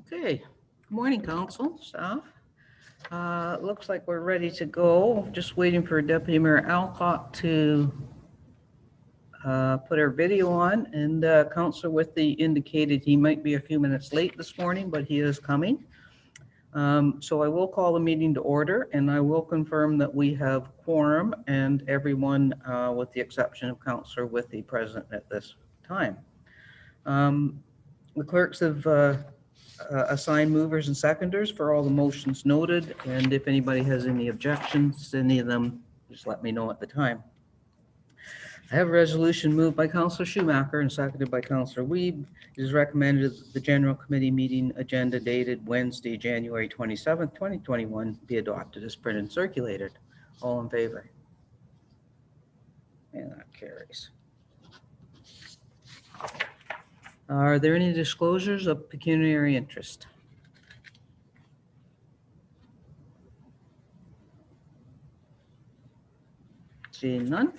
Okay, good morning, council, staff. Looks like we're ready to go. Just waiting for Deputy Mayor Alcock to put our video on, and Councillor Withey indicated he might be a few minutes late this morning, but he is coming. So I will call the meeting to order, and I will confirm that we have quorum and everyone, with the exception of Councillor Withey, present at this time. The clerks have assigned movers and seconders for all the motions noted, and if anybody has any objections to any of them, just let me know at the time. I have a resolution moved by Councillor Schumacher and seconded by Councillor Wiebe. It is recommended that the General Committee meeting agenda dated Wednesday, January 27th, 2021 be adopted as printed and circulated. All in favor? And that carries. Are there any disclosures of pecuniary interest? Seeing none.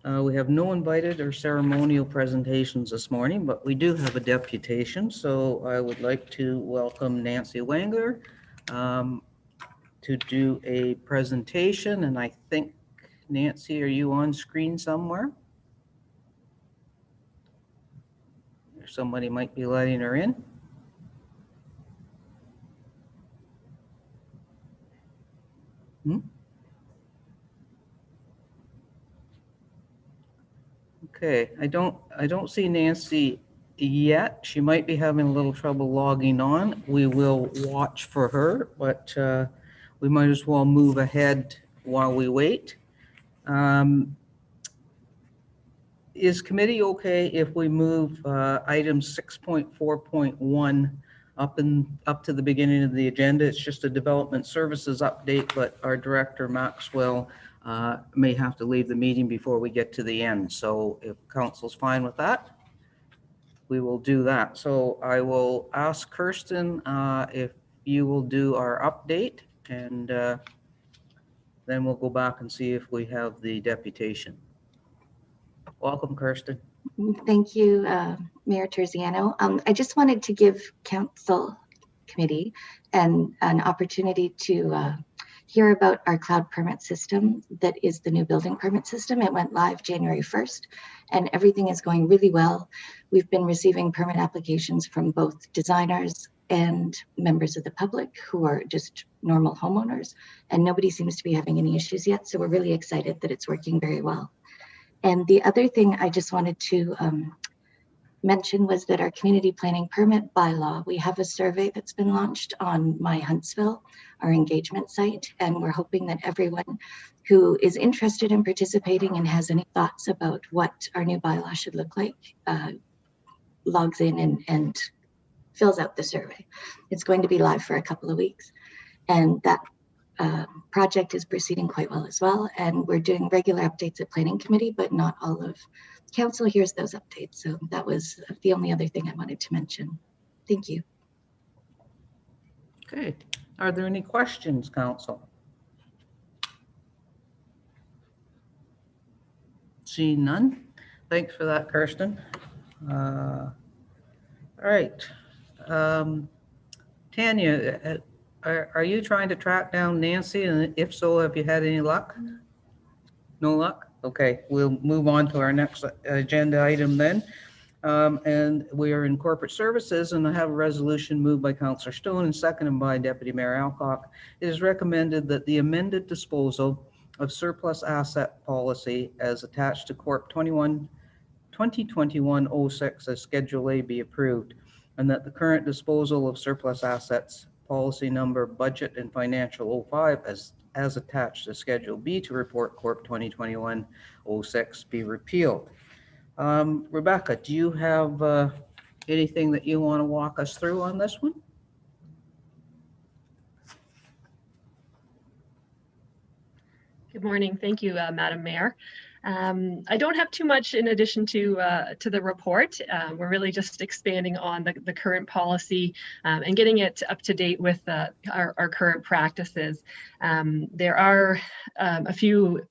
We have no invited or ceremonial presentations this morning, but we do have a deputation. So I would like to welcome Nancy Wangler to do a presentation. And I think, Nancy, are you on screen somewhere? Or somebody might be letting her in. Okay, I don't see Nancy yet. She might be having a little trouble logging on. We will watch for her, but we might as well move ahead while we wait. Is committee okay if we move item 6.4.1 up to the beginning of the agenda? It's just a development services update, but our director Maxwell may have to leave the meeting before we get to the end. So if council's fine with that, we will do that. So I will ask Kirsten if you will do our update, and then we'll go back and see if we have the deputation. Welcome, Kirsten. Thank you, Mayor Terziano. I just wanted to give Council Committee an opportunity to hear about our cloud permit system that is the new building permit system. It went live January 1st, and everything is going really well. We've been receiving permit applications from both designers and members of the public who are just normal homeowners, and nobody seems to be having any issues yet. So we're really excited that it's working very well. And the other thing I just wanted to mention was that our community planning permit bylaw, we have a survey that's been launched on My Huntsville, our engagement site, and we're hoping that everyone who is interested in participating and has any thoughts about what our new bylaw should look like logs in and fills out the survey. It's going to be live for a couple of weeks, and that project is proceeding quite well as well, and we're doing regular updates at Planning Committee, but not all of Council hears those updates. So that was the only other thing I wanted to mention. Thank you. Okay, are there any questions, Council? Seeing none. Thanks for that, Kirsten. All right, Tanya, are you trying to track down Nancy? And if so, have you had any luck? No luck? Okay, we'll move on to our next agenda item then. And we are in corporate services, and I have a resolution moved by Councillor Stone and seconded by Deputy Mayor Alcock. It is recommended that the amended disposal of surplus asset policy as attached to Corp 2021-06 as Schedule A be approved, and that the current disposal of surplus assets policy number budget and financial 05 as attached to Schedule B to Report Corp 2021-06 be repealed. Rebecca, do you have anything that you want to walk us through on this one? Good morning. Thank you, Madam Mayor. I don't have too much in addition to the report. We're really just expanding on the current policy and getting it up to date with our current practices. There are a few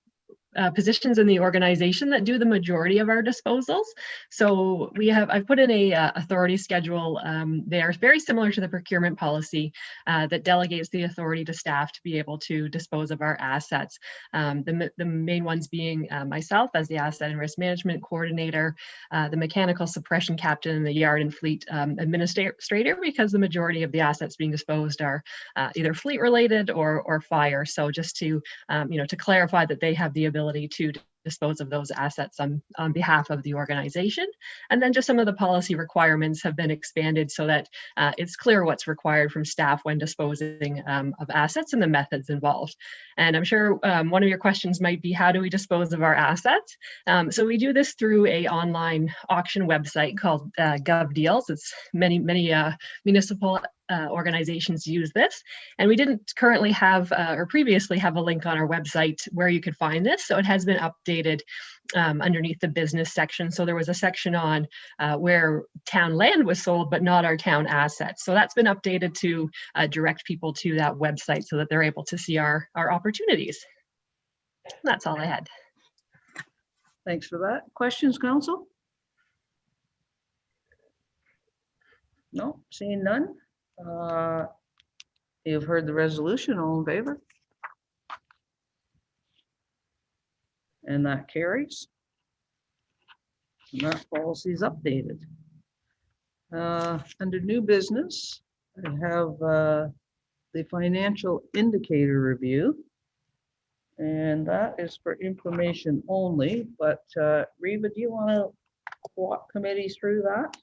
positions in the organization that do the majority of our disposals. So I've put in a authority schedule. They are very similar to the procurement policy that delegates the authority to staff to be able to dispose of our assets. The main ones being myself as the asset and risk management coordinator, the mechanical suppression captain, and the yard and fleet administrator, because the majority of the assets being disposed are either fleet related or fire. So just to to clarify that they have the ability to dispose of those assets on behalf of the organization. And then just some of the policy requirements have been expanded so that it's clear what's required from staff when disposing of assets and the methods involved. And I'm sure one of your questions might be, how do we dispose of our assets? So we do this through a online auction website called GovDeals. It's many municipal organizations use this, and we didn't currently have or previously have a link on our website where you could find this, so it has been updated underneath the business section. So there was a section on where town land was sold but not our town assets, so that's been updated to direct people to that website so that they're able to see our opportunities. That's all I had. Thanks for that. Questions, council? No, seeing none. You've heard the resolution. All in favor? And that carries. And that policy is updated. Under new business, I have the financial indicator review. And that is for information only, but Reva, do you want to walk committees through that?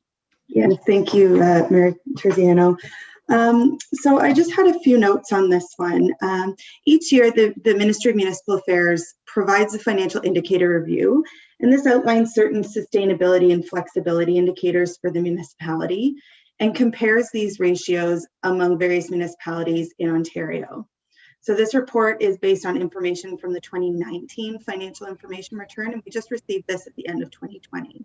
Yes, thank you, Mayor Terziano. So I just had a few notes on this one. Each year, the Ministry of Municipal Affairs provides a financial indicator review, and this outlines certain sustainability and flexibility indicators for the municipality and compares these ratios among various municipalities in Ontario. So this report is based on information from the 2019 financial information return, and we just received this at the end of 2020.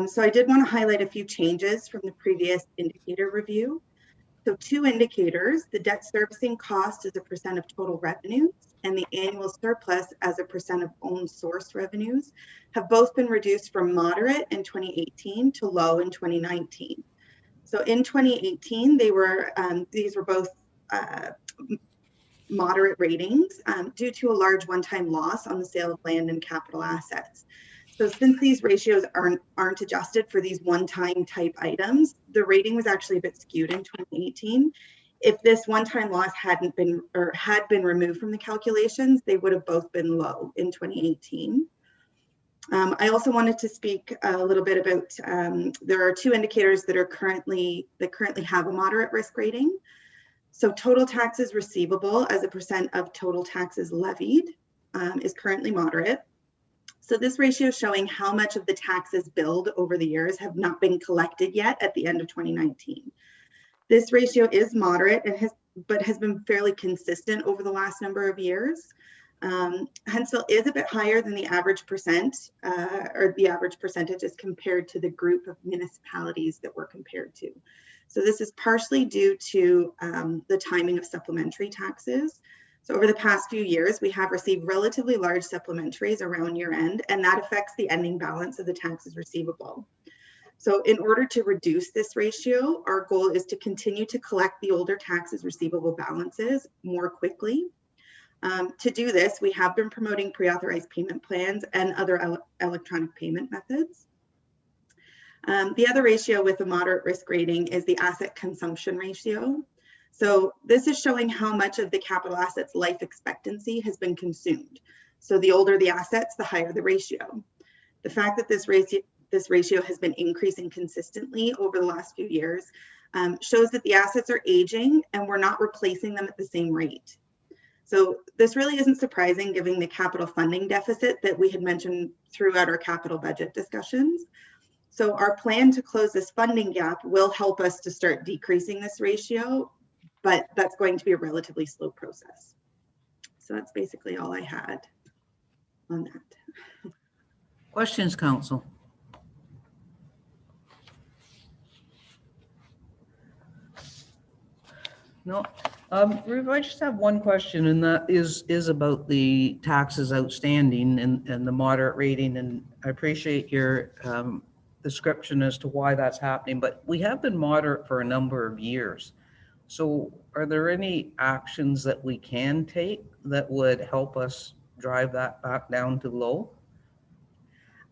So I did want to highlight a few changes from the previous indicator review. So two indicators, the debt servicing cost as a % of total revenues and the annual surplus as a % of own source revenues, have both been reduced from moderate in 2018 to low in 2019. So in 2018, these were both moderate ratings due to a large one-time loss on the sale of land and capital assets. So since these ratios aren't adjusted for these one-time type items, the rating was actually a bit skewed in 2018. If this one-time loss had been removed from the calculations, they would have both been low in 2018. I also wanted to speak a little bit about, there are two indicators that currently have a moderate risk rating. So total taxes receivable as a % of total taxes levied is currently moderate. So this ratio is showing how much of the taxes billed over the years have not been collected yet at the end of 2019. This ratio is moderate and has been fairly consistent over the last number of years. Huntsville is a bit higher than the average percentage as compared to the group of municipalities that we're compared to. So this is partially due to the timing of supplementary taxes. So over the past few years, we have received relatively large supplementaries around year end, and that affects the ending balance of the taxes receivable. So in order to reduce this ratio, our goal is to continue to collect the older taxes receivable balances more quickly. To do this, we have been promoting pre-authorized payment plans and other electronic payment methods. The other ratio with a moderate risk rating is the asset consumption ratio. So this is showing how much of the capital assets life expectancy has been consumed. So the older the assets, the higher the ratio. The fact that this ratio has been increasing consistently over the last few years shows that the assets are aging and we're not replacing them at the same rate. So this really isn't surprising given the capital funding deficit that we had mentioned throughout our capital budget discussions. So our plan to close this funding gap will help us to start decreasing this ratio, but that's going to be a relatively slow process. So that's basically all I had on that. Questions, council? No, Ruth, I just have one question, and that is about the taxes outstanding and the moderate rating, and I appreciate your description as to why that's happening, but we have been moderate for a number of years. So are there any actions that we can take that would help us drive that back down to low?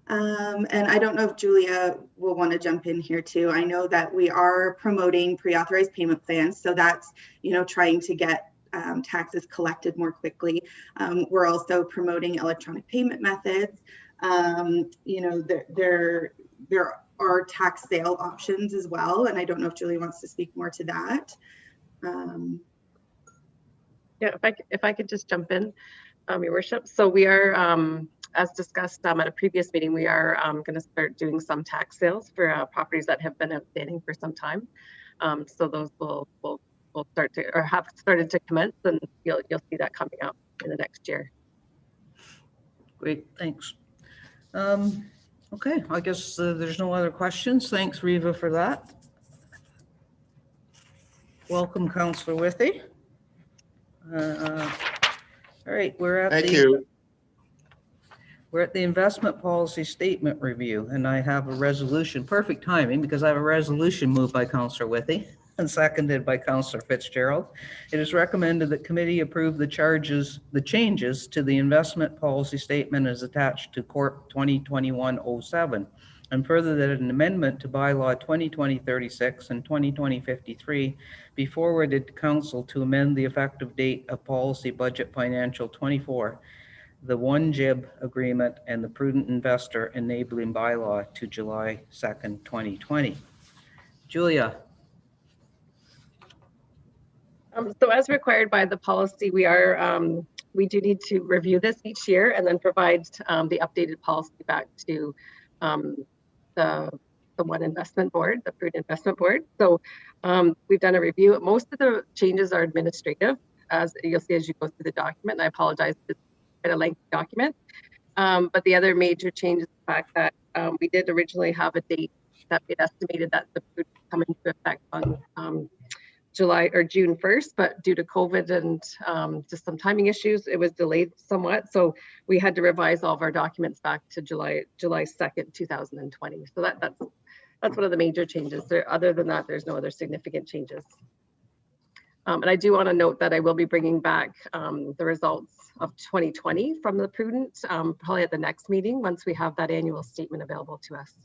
And I don't know if Julia will want to jump in here too. I know that we are promoting pre-authorized payment plans. So that's, trying to get taxes collected more quickly. We're also promoting electronic payment methods. There are tax sale options as well. And I don't know if Julia wants to speak more to that. Yeah, if I could just jump in, Your Worship. So we are, as discussed at a previous meeting, we are going to start doing some tax sales for properties that have been outstanding for some time. So those will start to, or have started to commence, and you'll see that coming up in the next year. Great, thanks. Okay, I guess there's no other questions. Thanks, Riva, for that. Welcome, Councillor Withy. All right, we're at We're at the investment policy statement review, and I have a resolution. Perfect timing, because I have a resolution moved by Councillor Withy and seconded by Councillor Fitzgerald. It is recommended that committee approve the changes to the investment policy statement as attached to Corp 2021-07, and further that an amendment to Bylaw 2020-36 and 2020-53 be forwarded to Council to amend the effective date of policy budget financial 24, the 1-GIB agreement, and the prudent investor enabling bylaw to July 2nd, 2020. Julia. So as required by the policy, we do need to review this each year and then provide the updated policy back to the One Investment Board, the Prudent Investment Board. So we've done a review. Most of the changes are administrative, as you'll see as you go through the document. And I apologize, it's quite a lengthy document. But the other major change is the fact that we did originally have a date that it estimated that the would come into effect on July or June 1st, but due to COVID and just some timing issues, it was delayed somewhat. So we had to revise all of our documents back to July 2nd, 2020. So that's one of the major changes. Other than that, there's no other significant changes. And I do want to note that I will be bringing back the results of 2020 from the Prudent, probably at the next meeting once we have that annual statement available to us.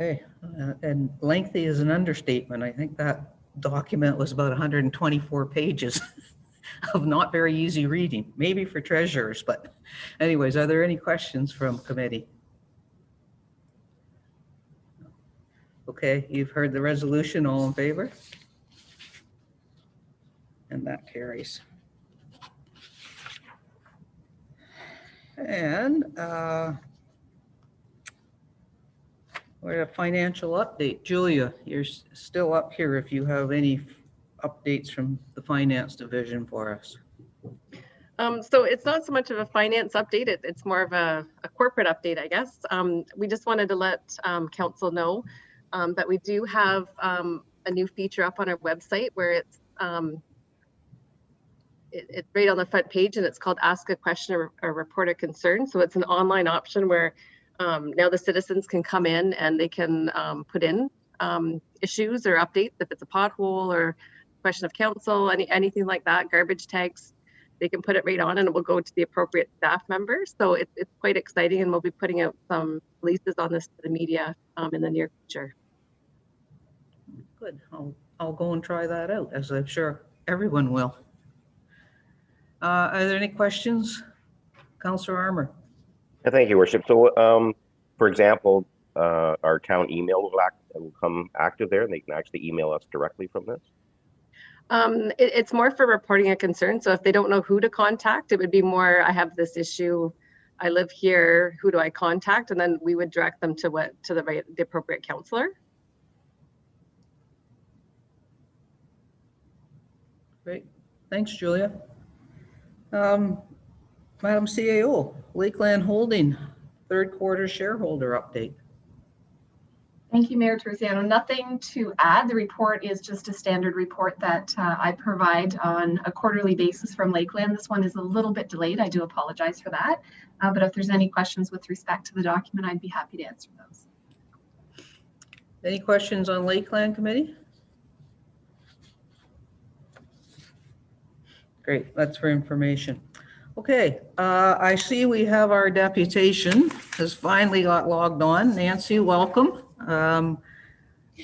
Okay, and lengthy is an understatement. I think that document was about 124 pages of not very easy reading, maybe for treasurers, but anyways, are there any questions from committee? Okay, you've heard the resolution, all in favor? And that carries. And we're at a financial update. Julia, you're still up here if you have any updates from the finance division for us. So it's not so much of a finance update, it's more of a corporate update, I guess. We just wanted to let council know that we do have a new feature up on our website where it's right on the front page, and it's called Ask a Question or Report a Concern. So it's an online option where now the citizens can come in and they can put in issues or updates, if it's a pothole or question of council, anything like that, garbage tags, they can put it right on and it will go to the appropriate staff members. So it's quite exciting, and we'll be putting out some releases on this to the media in the near future. Good, I'll go and try that out, as I'm sure everyone will. Are there any questions? Councillor Armour. Thank you, Worship. So, for example, our town email will come active there, and they can actually email us directly from this? It's more for reporting a concern. So if they don't know who to contact, it would be more, I have this issue, I live here, who do I contact? And then we would direct them to the appropriate counselor. Great, thanks, Julia. Madam CAO, Lakeland Holding, third quarter shareholder update. Thank you, Mayor Terziano. Nothing to add. The report is just a standard report that I provide on a quarterly basis from Lakeland. This one is a little bit delayed. I do apologize for that. But if there's any questions with respect to the document, I'd be happy to answer those. Any questions on Lakeland Committee? Great, that's for information. Okay, I see we have our deputation has finally got logged on. Nancy, welcome.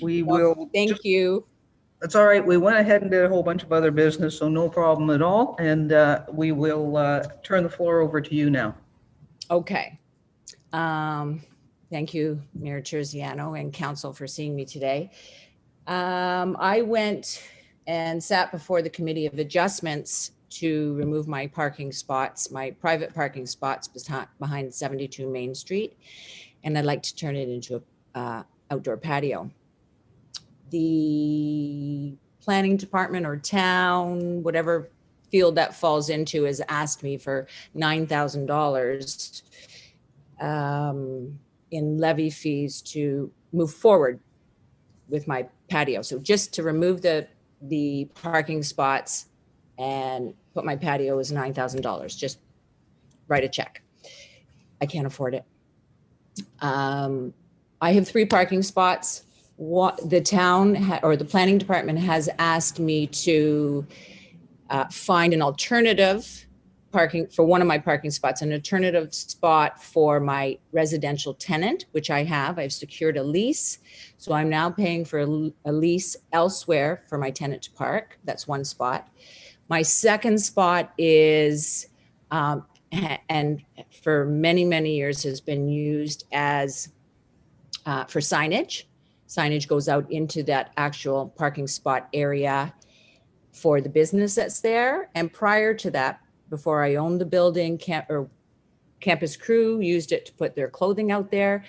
We will. Thank you. That's all right. We went ahead and did a whole bunch of other business, so no problem at all. And we will turn the floor over to you now. Okay. Thank you, Mayor Terziano and Council for seeing me today. I went and sat before the Committee of Adjustments to remove my parking spots, my private parking spots behind 72 Main Street, and I'd like to turn it into a outdoor patio. The planning department or town, whatever field that falls into, has asked me for $9,000 in levy fees to move forward with my patio. So just to remove the parking spots and put my patio is $9,000. Just write a check. I can't afford it. I have 3 parking spots. What the town or the planning department has asked me to find an alternative parking for one of my parking spots, an alternative spot for my residential tenant, which I have. I've secured a lease. So I'm now paying for a lease elsewhere for my tenant to park. That's one spot. My second spot is, and for many, many years has been used as for signage. Signage goes out into that actual parking spot area for the business that's there. And prior to that, before I owned the building, Campus Crew used it to put their clothing out there.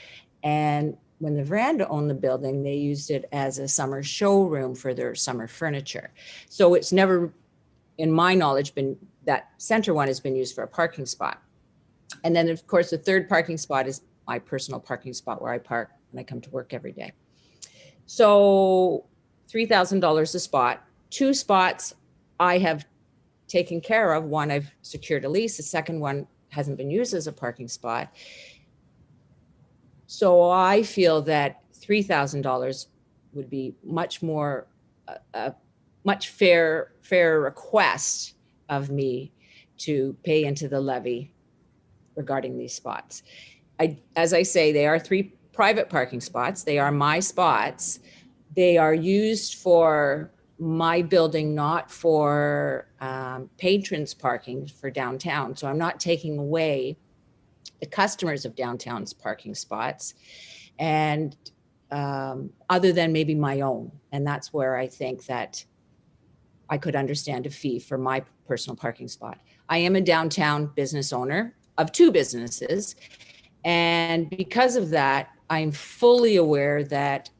And when the Veranda owned the building, they used it as a summer showroom for their summer furniture. So it's never, in my knowledge, been that center one has been used for a parking spot. And then of course, the third parking spot is my personal parking spot where I park when I come to work every day. So $3,000 a spot. 2 spots I have taken care of. One, I've secured a lease. The second one hasn't been used as a parking spot. So I feel that $3,000 would be much more, much fair request of me to pay into the levy regarding these spots. As I say, they are 3 private parking spots. They are my spots. They are used for my building, not for patrons parking for downtown. So I'm not taking away the customers of downtown's parking spots, and other than maybe my own. And that's where I think that I could understand a fee for my personal parking spot. I am a downtown business owner of 2 businesses. And because of that, I'm fully aware that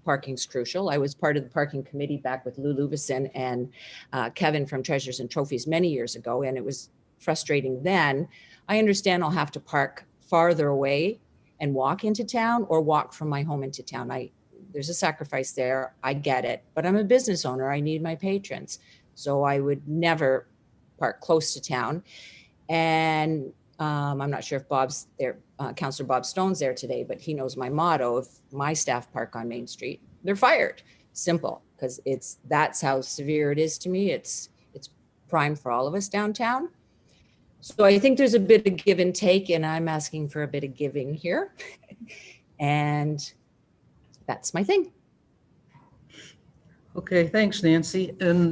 parking's crucial. I was part of the parking committee back with Lou Lubison and Kevin from Treasures and Trophies many years ago, and it was frustrating then. I understand I'll have to park farther away and walk into town or walk from my home into town. There's a sacrifice there. I get it, but I'm a business owner. I need my patrons. So I would never park close to town. And I'm not sure if Bob's there, Councillor Bob Stone's there today, but he knows my motto. If my staff park on Main Street, they're fired. Simple, because that's how severe it is to me. It's prime for all of us downtown. So I think there's a bit of give and take, and I'm asking for a bit of giving here. And that's my thing. Okay, thanks, Nancy. And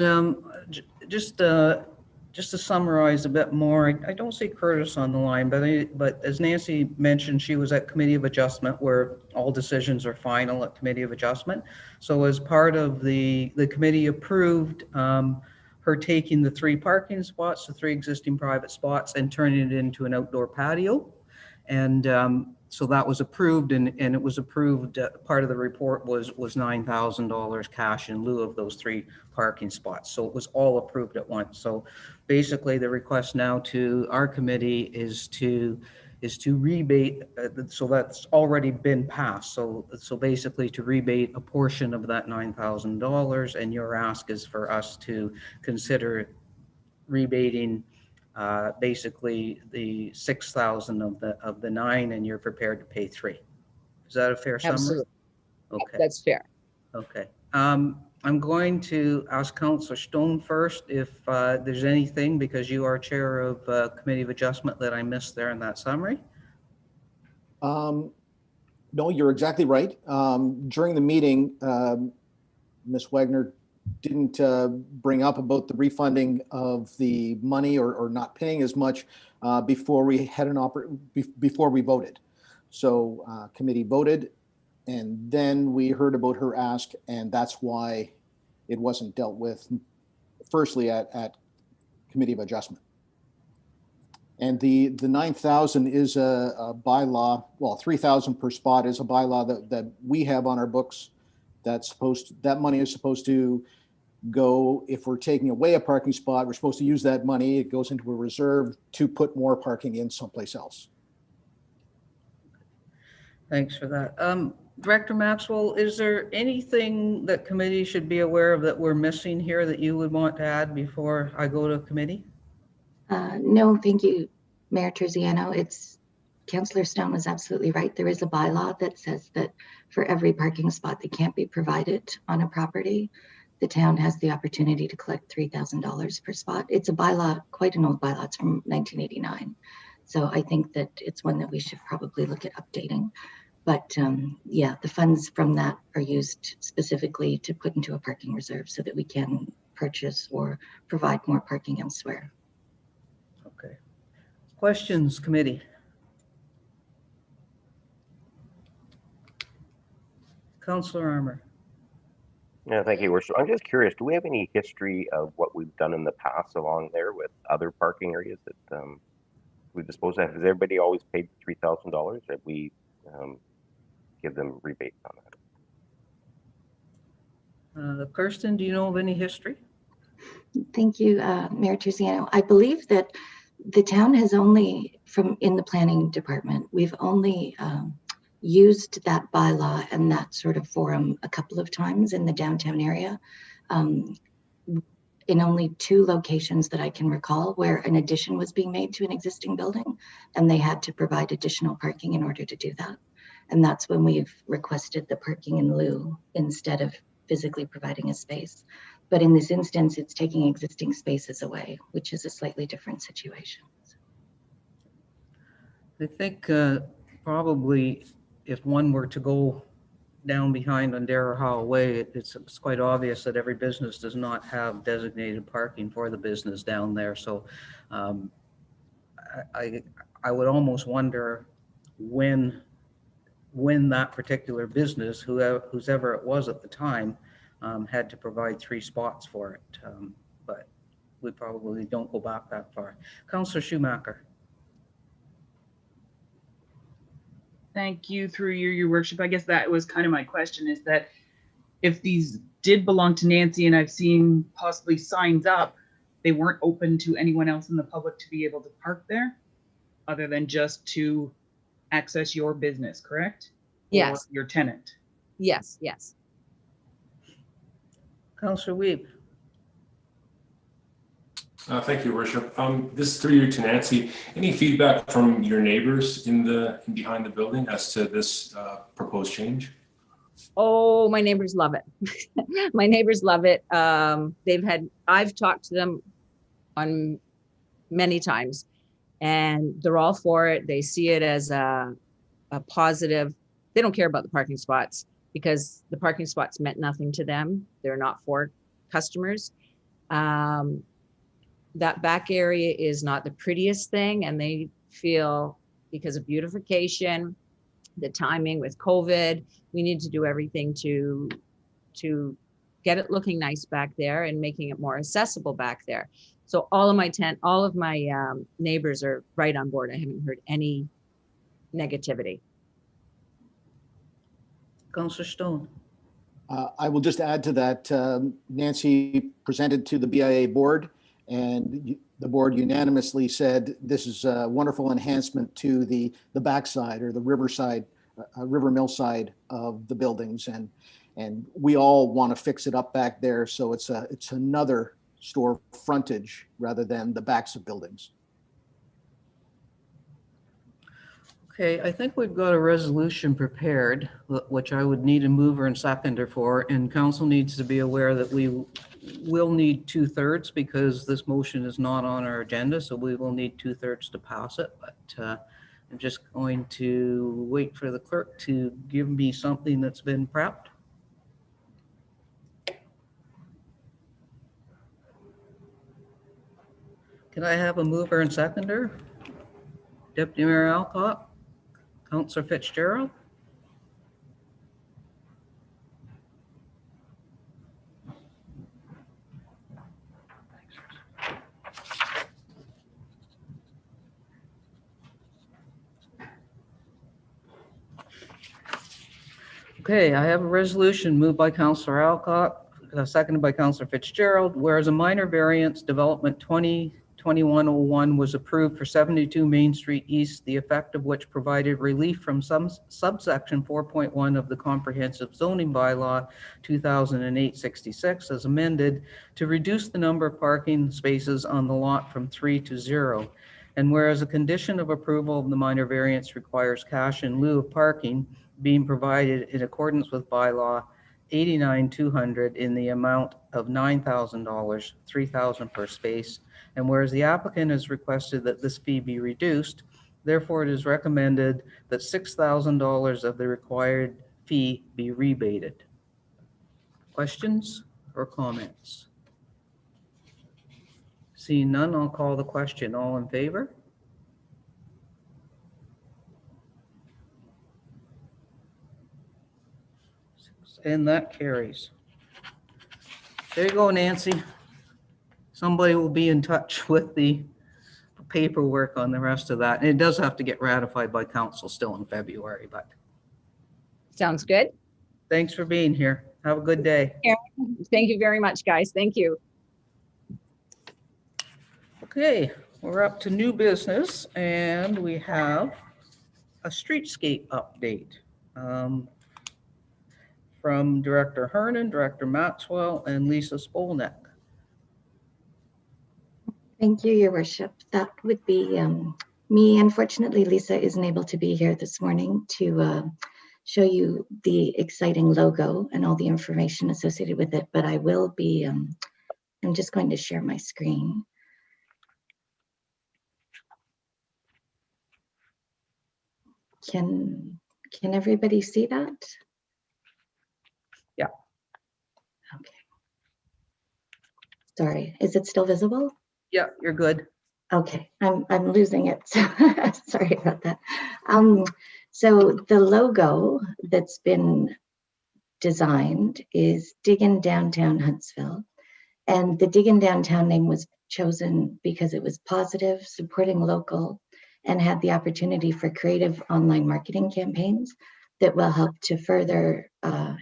just to summarize a bit more, I don't see Curtis on the line, but as Nancy mentioned, she was at Committee of Adjustment where all decisions are final at Committee of Adjustment. So as part of the committee approved her taking the 3 parking spots, the 3 existing private spots, and turning it into an outdoor patio. And so that was approved, and it was approved. Part of the report was $9,000 cash in lieu of those 3 parking spots. So it was all approved at once. So basically the request now to our committee is to is to rebate, so that's already been passed. So basically to rebate a portion of that $9,000, and your ask is for us to consider rebating basically the 6,000 of the 9, and you're prepared to pay 3. Is that a fair summary? Absolutely. Okay. That's fair. Okay. I'm going to ask Councillor Stone first if there's anything, because you are chair of Committee of Adjustment, that I missed there in that summary. No, you're exactly right. During the meeting, Ms. Wagner didn't bring up about the refunding of the money or not paying as much before we had before we voted. So committee voted, and then we heard about her ask, and that's why it wasn't dealt with firstly at Committee of Adjustment. And the 9,000 is a bylaw. Well, 3,000 per spot is a bylaw that we have on our books. That money is supposed to go, if we're taking away a parking spot, we're supposed to use that money. It goes into a reserve to put more parking in someplace else. Thanks for that. Director Maxwell, is there anything that committee should be aware of that we're missing here that you would want to add before I go to committee? No, thank you, Mayor Terziano. Councillor Stone was absolutely right. There is a bylaw that says that for every parking spot that can't be provided on a property, the town has the opportunity to collect $3,000 per spot. It's a bylaw, quite an old bylaw. It's from 1989. So I think that it's one that we should probably look at updating. But yeah, the funds from that are used specifically to put into a parking reserve so that we can purchase or provide more parking elsewhere. Okay. Questions, committee? Councillor Armour. Yeah, thank you, Worship. I'm just curious, do we have any history of what we've done in the past along there with other parking areas that we disposed of? Has everybody always paid $3,000? That we give them rebates on that? Kirsten, do you know of any history? Thank you, Mayor Terziano. I believe that the town has only, in the planning department, we've only used that bylaw and that sort of forum a couple of times in the downtown area, in only 2 locations that I can recall where an addition was being made to an existing building and they had to provide additional parking in order to do that. And that's when we've requested the parking in lieu instead of physically providing a space. But in this instance, it's taking existing spaces away, which is a slightly different situation. I think probably if one were to go down behind Ondarroa Howell Way, it's quite obvious that every business does not have designated parking for the business down there. So I would almost wonder when that particular business, whoever it was at the time, had to provide 3 spots for it. But we probably don't go back that far. Councillor Schumacher. Thank you, through you, your worship. I guess that was kind of my question, is that if these did belong to Nancy, and I've seen possibly signs up, they weren't open to anyone else in the public to be able to park there other than just to access your business, correct? Yes. Or your tenant. Yes, yes. Councillor Weeb. Thank you, Worship. This is through you to Nancy. Any feedback from your neighbors behind the building as to this proposed change? Oh, my neighbors love it. My neighbors love it. I've talked to them on many times, and they're all for it. They see it as a positive. They don't care about the parking spots because the parking spots meant nothing to them. They're not for customers. That back area is not the prettiest thing, and they feel because of beautification, the timing with COVID, we need to do everything to get it looking nice back there and making it more accessible back there. So all of my neighbors are right on board. I haven't heard any negativity. Councillor Stone. I will just add to that. Nancy presented to the BIA board, And the board unanimously said this is a wonderful enhancement to the backside or the riverside, river mill side of the buildings. And we all want to fix it up back there. So it's another store frontage rather than the backs of buildings. Okay, I think we've got a resolution prepared, which I would need a mover and seconder for, and council needs to be aware that we will need 2/3 because this motion is not on our agenda, so we will need 2/3 to pass it. But I'm just going to wait for the clerk to give me something that's been prepped. Can I have a mover and seconder? Deputy Mayor Alcott? Councillor Fitzgerald? Okay, I have a resolution moved by Councillor Alcott, seconded by Councillor Fitzgerald, whereas a minor variance development 2021-01 was approved for 72 Main Street East, the effect of which provided relief from some subsection 4.1 of the Comprehensive Zoning Bylaw 2008-66 as amended to reduce the number of parking spaces on the lot from 3 to 0. And whereas a condition of approval of the minor variance requires cash in lieu of parking being provided in accordance with bylaw 89-200 in the amount of $9,000, $3,000 per space. And whereas the applicant has requested that this fee be reduced, therefore it is recommended that $6,000 of the required fee be rebated. Questions or comments? Seeing none, I'll call the question. All in favor? And that carries. There you go, Nancy. Somebody will be in touch with the paperwork on the rest of that. And it does have to get ratified by council still in February, but Sounds good. thanks for being here. Have a good day. Thank you very much, guys. Thank you. Okay, we're up to new business and we have a streetscape update from Director Hernan, Director Maxwell, and Lisa Spolnek. Thank you, Your Worship. That would be me. Unfortunately, Lisa isn't able to be here this morning to show you the exciting logo and all the information associated with it, but I will be, I'm just going to share my screen. Can everybody see that? Yeah. Okay. Sorry, is it still visible? Yeah, you're good. Okay, I'm losing it. So sorry about that. So the logo that's been designed is Diggin' Downtown Huntsville. And the Diggin' Downtown name was chosen because it was positive, supporting local, and had the opportunity for creative online marketing campaigns that will help to further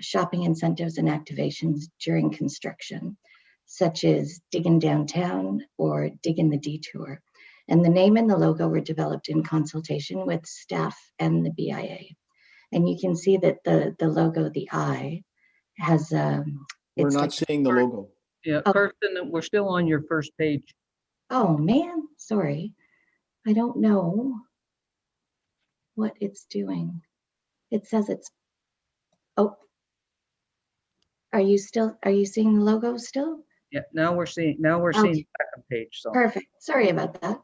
shopping incentives and activations during construction, such as Diggin' Downtown or Diggin' the Detour. And the name and the logo were developed in consultation with staff and the BIA. And you can see that the logo, the eye, has We're not seeing the logo. Yeah, Oh. Kirsten, we're still on your first page. Oh man, sorry. I don't know what it's doing. It says it's, oh. Are you seeing the logo still? Yeah, now we're seeing the second page. So Perfect. Sorry about that.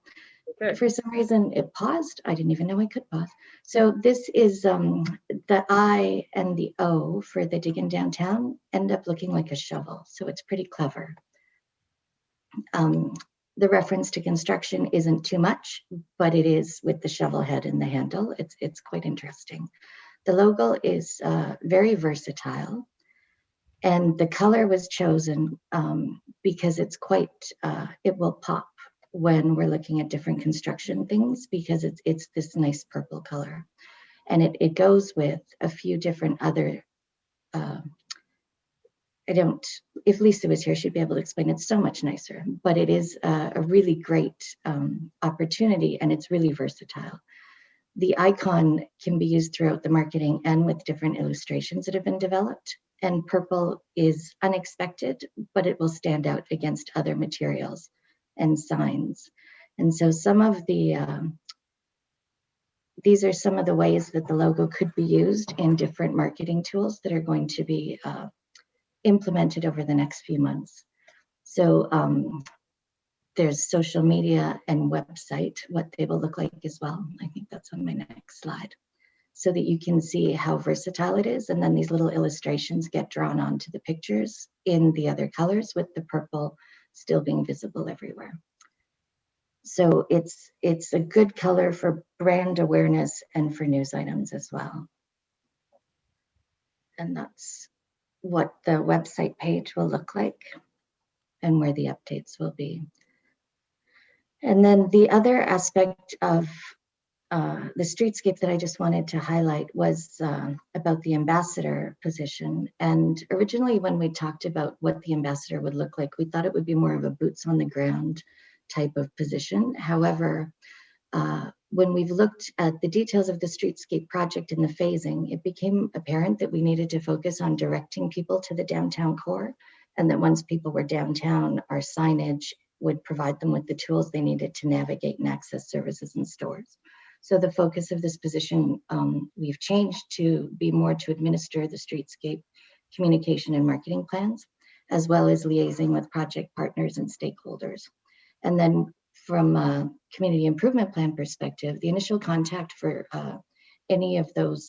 okay. For some reason it paused. I didn't even know I could pause. So this is the I and the O for the Diggin' Downtown end up looking like a shovel. So it's pretty clever. The reference to construction isn't too much, but it is with the shovel head and the handle. It's quite interesting. The logo is very versatile. And the color was chosen because it's quite, it will pop when we're looking at different construction things because it's this nice purple color. And it goes with a few different other if Lisa was here, she'd be able to explain it so much nicer, but it is a really great opportunity, and it's really versatile. The icon can be used throughout the marketing and with different illustrations that have been developed. And purple is unexpected, but it will stand out against other materials and signs. And so some of the, these are some of the ways that the logo could be used in different marketing tools that are going to be implemented over the next few months. So there's social media and website, what they will look like as well. I think that's on my next slide, so that you can see how versatile it is. And then these little illustrations get drawn onto the pictures in the other colors, with the purple still being visible everywhere. So it's a good color for brand awareness and for news items as well. And that's what the website page will look like and where the updates will be. And then the other aspect of the streetscape that I just wanted to highlight was about the ambassador position. And originally when we talked about what the ambassador would look like, we thought it would be more of a boots on the ground type of position. However, when we've looked at the details of the streetscape project and the phasing, it became apparent that we needed to focus on directing people to the downtown core, and that once people were downtown, our signage would provide them with the tools they needed to navigate and access services and stores. So the focus of this position, we've changed to be more to administer the streetscape communication and marketing plans, as well as liaising with project partners and stakeholders. And then from a community improvement plan perspective, the initial contact for any of those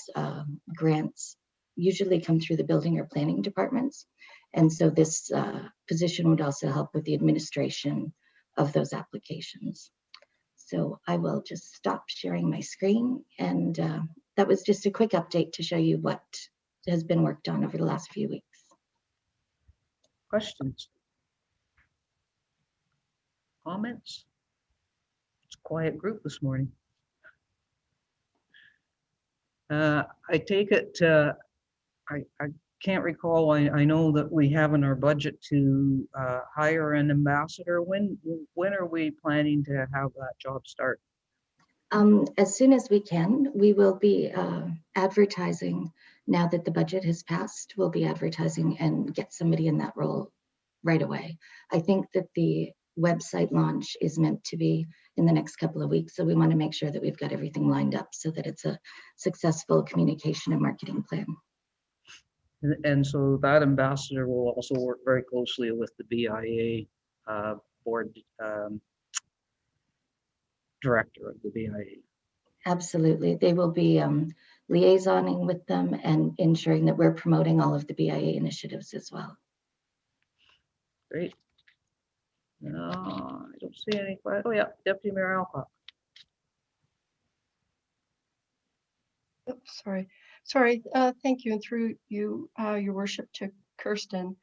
grants usually come through the building or planning departments. And so this position would also help with the administration of those applications. So I will just stop sharing my screen. And that was just a quick update to show you what has been worked on over the last few weeks. Questions? Comments? It's a quiet group this morning. I take it, I can't recall, I know that we have in our budget to hire an ambassador. When are we planning to have that job start? As soon as we can. We will be advertising now that the budget has passed. We'll be advertising and get somebody in that role right away. I think that the website launch is meant to be in the next couple of weeks. So we want to make sure that we've got everything lined up so that it's a successful communication and marketing plan. And so that ambassador will also work very closely with the BIA board director of the BIA. Absolutely. They will be liaisoning with them and ensuring that we're promoting all of the BIA initiatives as well. Great. No, I don't see any. Oh yeah, Deputy Mayor Alcock. Oops, sorry. Thank you, and through you, Your Worship, to Kirsten.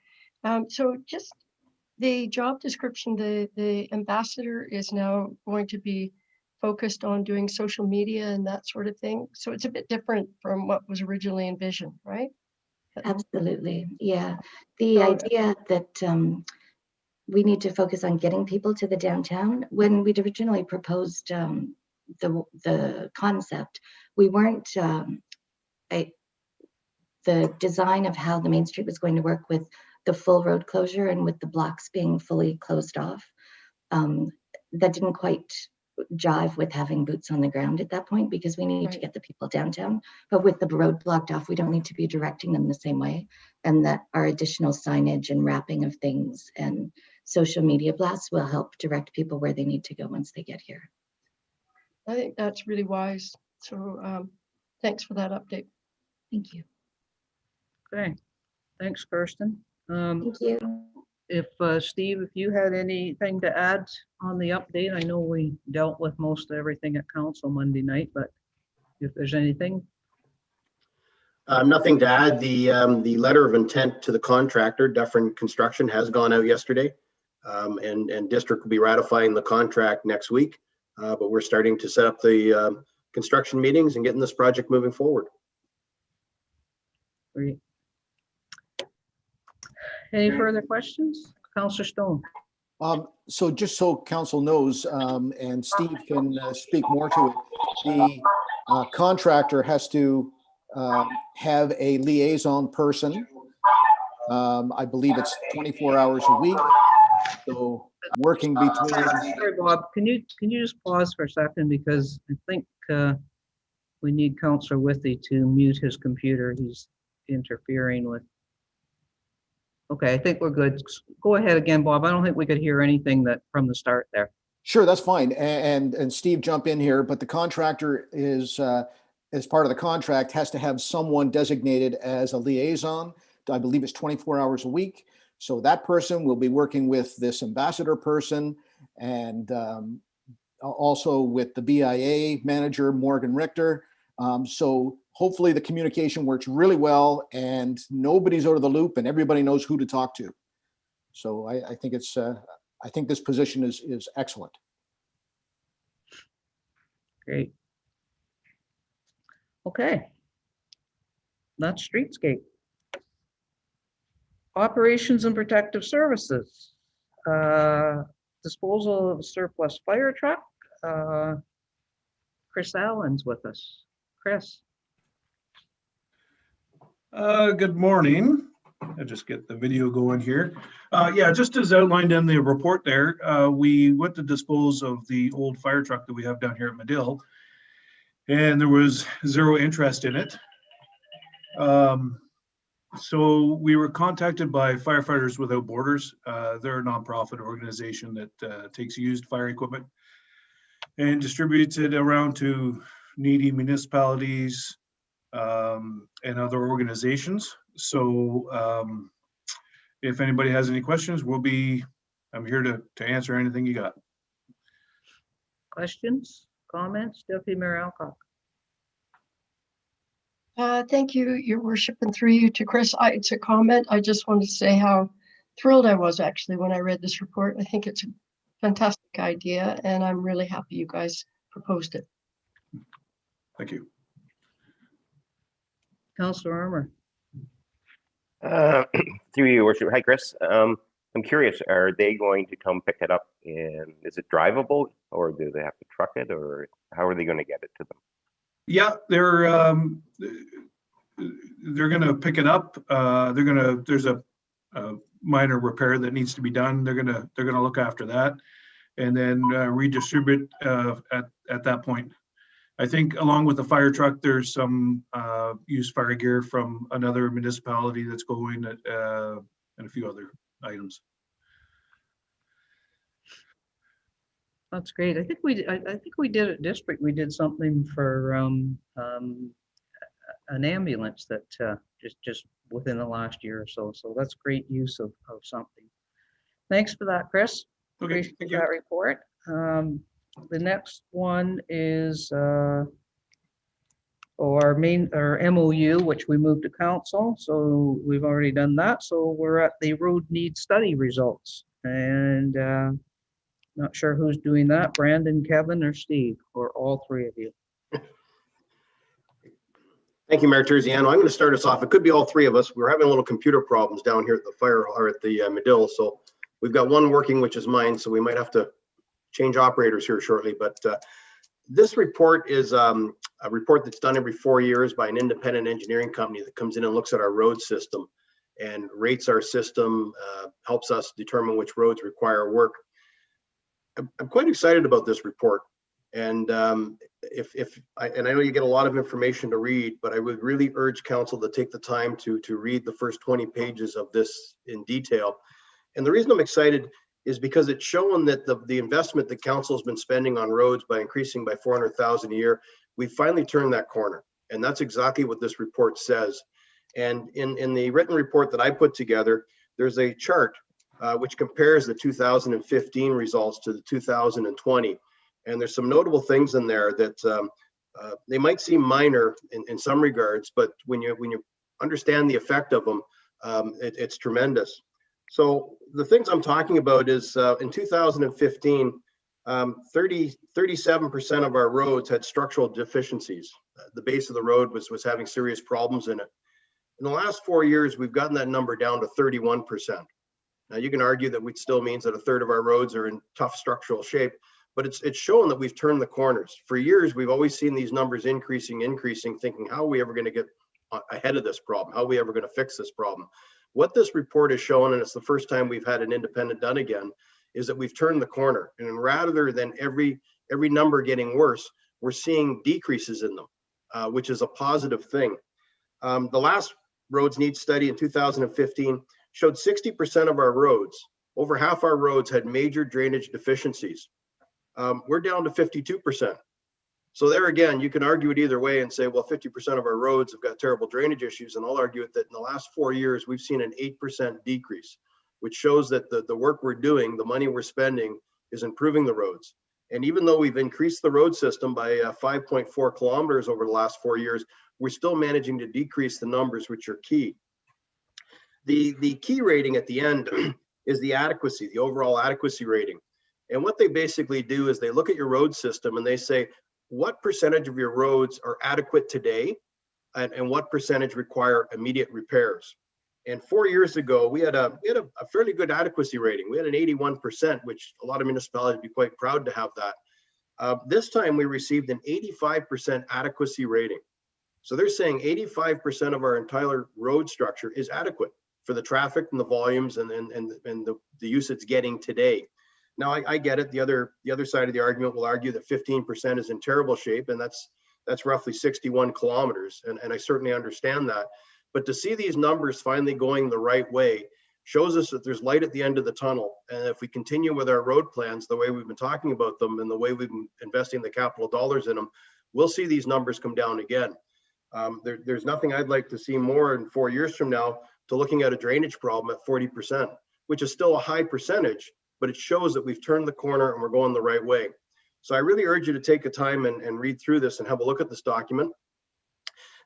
So just the job description, the ambassador is now going to be focused on doing social media and that sort of thing. So it's a bit different from what was originally envisioned, right? Absolutely, yeah. The idea that we need to focus on getting people to the downtown. When we'd originally proposed the concept, we weren't, the design of how the Main Street was going to work with the full road closure and with the blocks being fully closed off, that didn't quite jive with having boots on the ground at that point, because we need to get the people downtown. But with the road blocked off, we don't need to be directing them the same way. And that our additional signage and wrapping of things and social media blasts will help direct people where they need to go once they get here. I think that's really wise. So thanks for that update. Thank you. Okay, thanks, Kirsten. Thank you. If Steve, if you had anything to add on the update, I know we dealt with most of everything at council Monday night, but if there's anything. Nothing to add. The letter of intent to the contractor, Dufferin Construction, has gone out yesterday, and district will be ratifying the contract next week. But we're starting to set up the construction meetings and getting this project moving forward. Great. Any further questions? Counselor Stone? So just so council knows, and Steve can speak more to it, the contractor has to have a liaison person. I believe it's 24 hours a week. So working between. Sorry, Bob, can you just pause for a second, because I think we need Counselor Withy to mute his computer. He's interfering with. Okay, I think we're good. Go ahead again, Bob. I don't think we could hear anything that from the start there. Sure, that's fine. And Steve, jump in here, but the contractor is, as part of the contract, has to have someone designated as a liaison. I believe it's 24 hours a week. So that person will be working with this ambassador person, and also with the BIA manager, Morgan Richter. So hopefully the communication works really well and nobody's out of the loop and everybody knows who to talk to. So I think it's, I think this position is excellent. Great. Okay. That's Streetscape. Operations and Protective Services. Disposal of a surplus fire truck. Chris Allen's with us. Chris. Good morning. I'll just get the video going here. Yeah, just as outlined in the report there, we went to dispose of the old fire truck that we have down here at Medill, and there was zero interest in it. So we were contacted by Firefighters Without Borders. They're a nonprofit organization that takes used fire equipment and distributes it around to needy municipalities and other organizations. So if anybody has any questions, I'm here to answer anything you got. Questions, comments? Deputy Mayor Alcock. Thank you, Your Worship, and through you to Chris. It's a comment. I just wanted to say how thrilled I was actually when I read this report. I think it's a fantastic idea, and I'm really happy you guys proposed it. Thank you. Councillor Armour. Through you, Worship. Hi, Chris. I'm curious, are they going to come pick it up, and is it drivable, or do they have to truck it, or how are they going to get it to them? Yeah, they're going to pick it up. There's a minor repair that needs to be done. They're going to look after that, and then redistribute at that point. I think along with the fire truck, there's some used fire gear from another municipality that's going, and a few other items. That's great. I think we did at district. We did something for an ambulance that just within the last year or so. So that's great use of something. Thanks for that, Chris. Okay, appreciate that report. The next one is our MOU, which we moved to council. So we've already done that. So we're at the road need study results, and not sure who's doing that, Brandon, Kevin, or Steve, or all three of you. Thank you, Mayor Terziano. I'm going to start us off. It could be all three of us. We're having a little computer problems down here at the fire or at the Medill. So we've got one working, which is mine. So we might have to change operators here shortly. But this report is a report that's done every 4 years by an independent engineering company that comes in and looks at our road system and rates our system, helps us determine which roads require work. I'm quite excited about this report, and I know you get a lot of information to read, but I would really urge council to take the time to read the first 20 pages of this in detail. And the reason I'm excited is because it's shown that the investment that council has been spending on roads by increasing by 400,000 a year, we've finally turned that corner, and that's exactly what this report says. And in the written report that I put together, there's a chart which compares the 2015 results to the 2020. And there's some notable things in there that they might seem minor in some regards, but when you understand the effect of them, it's tremendous. So the things I'm talking about is in 2015, 37% of our roads had structural deficiencies. The base of the road was having serious problems in it. In the last 4 years, we've gotten that number down to 31%. Now you can argue that it still means that a third of our roads are in tough structural shape, but it's shown that we've turned the corners. For years, we've always seen these numbers increasing, thinking, how are we ever going to get ahead of this problem? How are we ever going to fix this problem? What this report has shown, and it's the first time we've had an independent done again, is that we've turned the corner. And rather than every number getting worse, we're seeing decreases in them, which is a positive thing. The last roads needs study in 2015 showed 60% of our roads, over half our roads had major drainage deficiencies. We're down to 52%. So there again, you can argue it either way and say, well, 50% of our roads have got terrible drainage issues. And I'll argue it that in the last 4 years, we've seen an 8% decrease, which shows that the work we're doing, the money we're spending is improving the roads. And even though we've increased the road system by 5.4 kilometers over the last 4 years, we're still managing to decrease the numbers, which are key. The key rating at the end is the adequacy, the overall adequacy rating. And what they basically do is they look at your road system and they say, what percentage of your roads are adequate today and what percentage require immediate repairs? And 4 years ago, we had a fairly good adequacy rating. We had an 81%, which a lot of municipalities would be quite proud to have that. This time we received an 85% adequacy rating. So they're saying 85% of our entire road structure is adequate for the traffic and the volumes and the use it's getting today. Now I get it. The other side of the argument will argue that 15% is in terrible shape, and that's roughly 61 kilometers. And I certainly understand that. But to see these numbers finally going the right way shows us that there's light at the end of the tunnel. And if we continue with our road plans the way we've been talking about them and the way we've been investing the capital dollars in them, we'll see these numbers come down again. There's nothing I'd like to see more in 4 years from now to looking at a drainage problem at 40%, which is still a high percentage, but it shows that we've turned the corner and we're going the right way. So I really urge you to take the time and read through this and have a look at this document.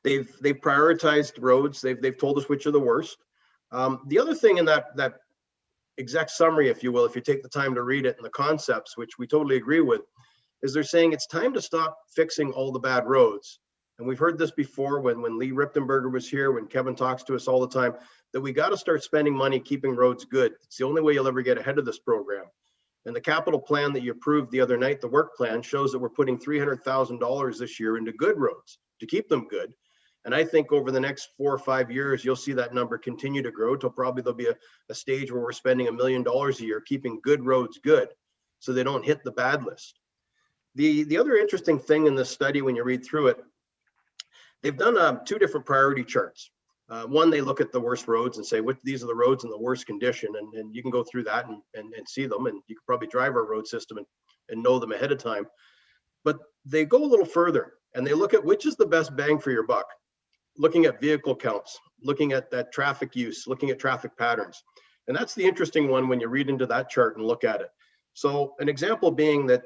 They've prioritized roads. They've told us which are the worst. The other thing in that exact summary, if you will, if you take the time to read it and the concepts, which we totally agree with, is they're saying it's time to stop fixing all the bad roads. And we've heard this before when Lee Riptenberger was here, when Kevin talks to us all the time, that we got to start spending money keeping roads good. It's the only way you'll ever get ahead of this program. And the capital plan that you approved the other night, the work plan, shows that we're putting $300,000 this year into good roads to keep them good. And I think over the next 4 or 5 years, you'll see that number continue to grow till probably there'll be a stage where we're spending $1 million a year keeping good roads good so they don't hit the bad list. The other interesting thing in this study, when you read through it, they've done 2 different priority charts. One, they look at the worst roads and say, these are the roads in the worst condition. And you can go through that and see them. And you can probably drive our road system and know them ahead of time. But they go a little further and they look at which is the best bang for your buck. Looking at vehicle counts, looking at that traffic use, looking at traffic patterns. And that's the interesting one when you read into that chart and look at it. So an example being that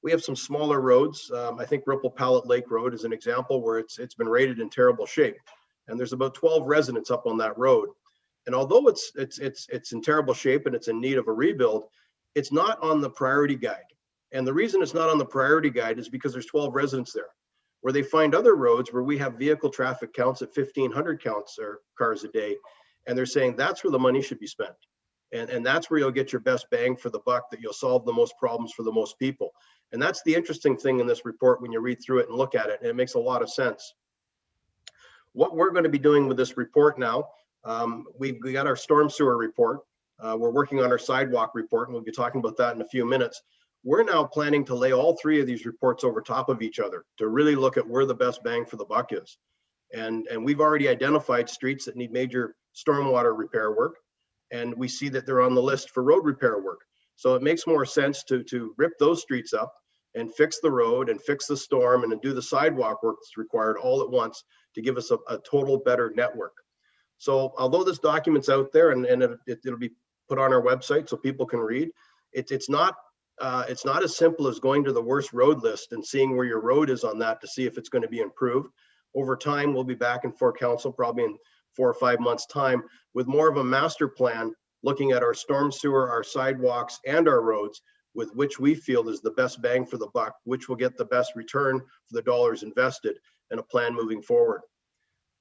we have some smaller roads. I think Ripple Pallet Lake Road is an example where it's been rated in terrible shape. And there's about 12 residents up on that road. And although it's in terrible shape and it's in need of a rebuild, it's not on the priority guide. And the reason it's not on the priority guide is because there's 12 residents there. Where they find other roads where we have vehicle traffic counts at 1,500 counts or cars a day. And they're saying that's where the money should be spent. And that's where you'll get your best bang for the buck, that you'll solve the most problems for the most people. And that's the interesting thing in this report when you read through it and look at it, and it makes a lot of sense. What we're going to be doing with this report now, we got our storm sewer report. We're working on our sidewalk report, and we'll be talking about that in a few minutes. We're now planning to lay all 3 of these reports over top of each other to really look at where the best bang for the buck is. And we've already identified streets that need major stormwater repair work. And we see that they're on the list for road repair work. So it makes more sense to rip those streets up and fix the road and fix the storm and do the sidewalk work that's required all at once to give us a total better network. So although this document's out there and it'll be put on our website so people can read, it's not as simple as going to the worst road list and seeing where your road is on that to see if it's going to be improved. Over time, we'll be back in Fort Council probably in 4 or 5 months' time with more of a master plan looking at our storm sewer, our sidewalks, and our roads, with which we feel is the best bang for the buck, which will get the best return for the dollars invested, and a plan moving forward.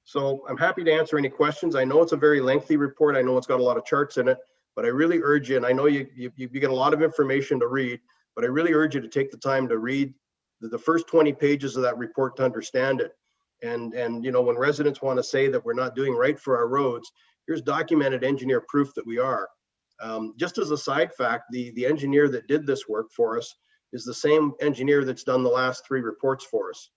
So I'm happy to answer any questions. I know it's a very lengthy report. I know it's got a lot of charts in it, but I really urge you, and I know you get a lot of information to read, but I really urge you to take the time to read the first 20 pages of that report to understand it. And you know, when residents want to say that we're not doing right for our roads, here's documented engineer proof that we are. Just as a side fact, the engineer that did this work for us is the same engineer that's done the last 3 reports for us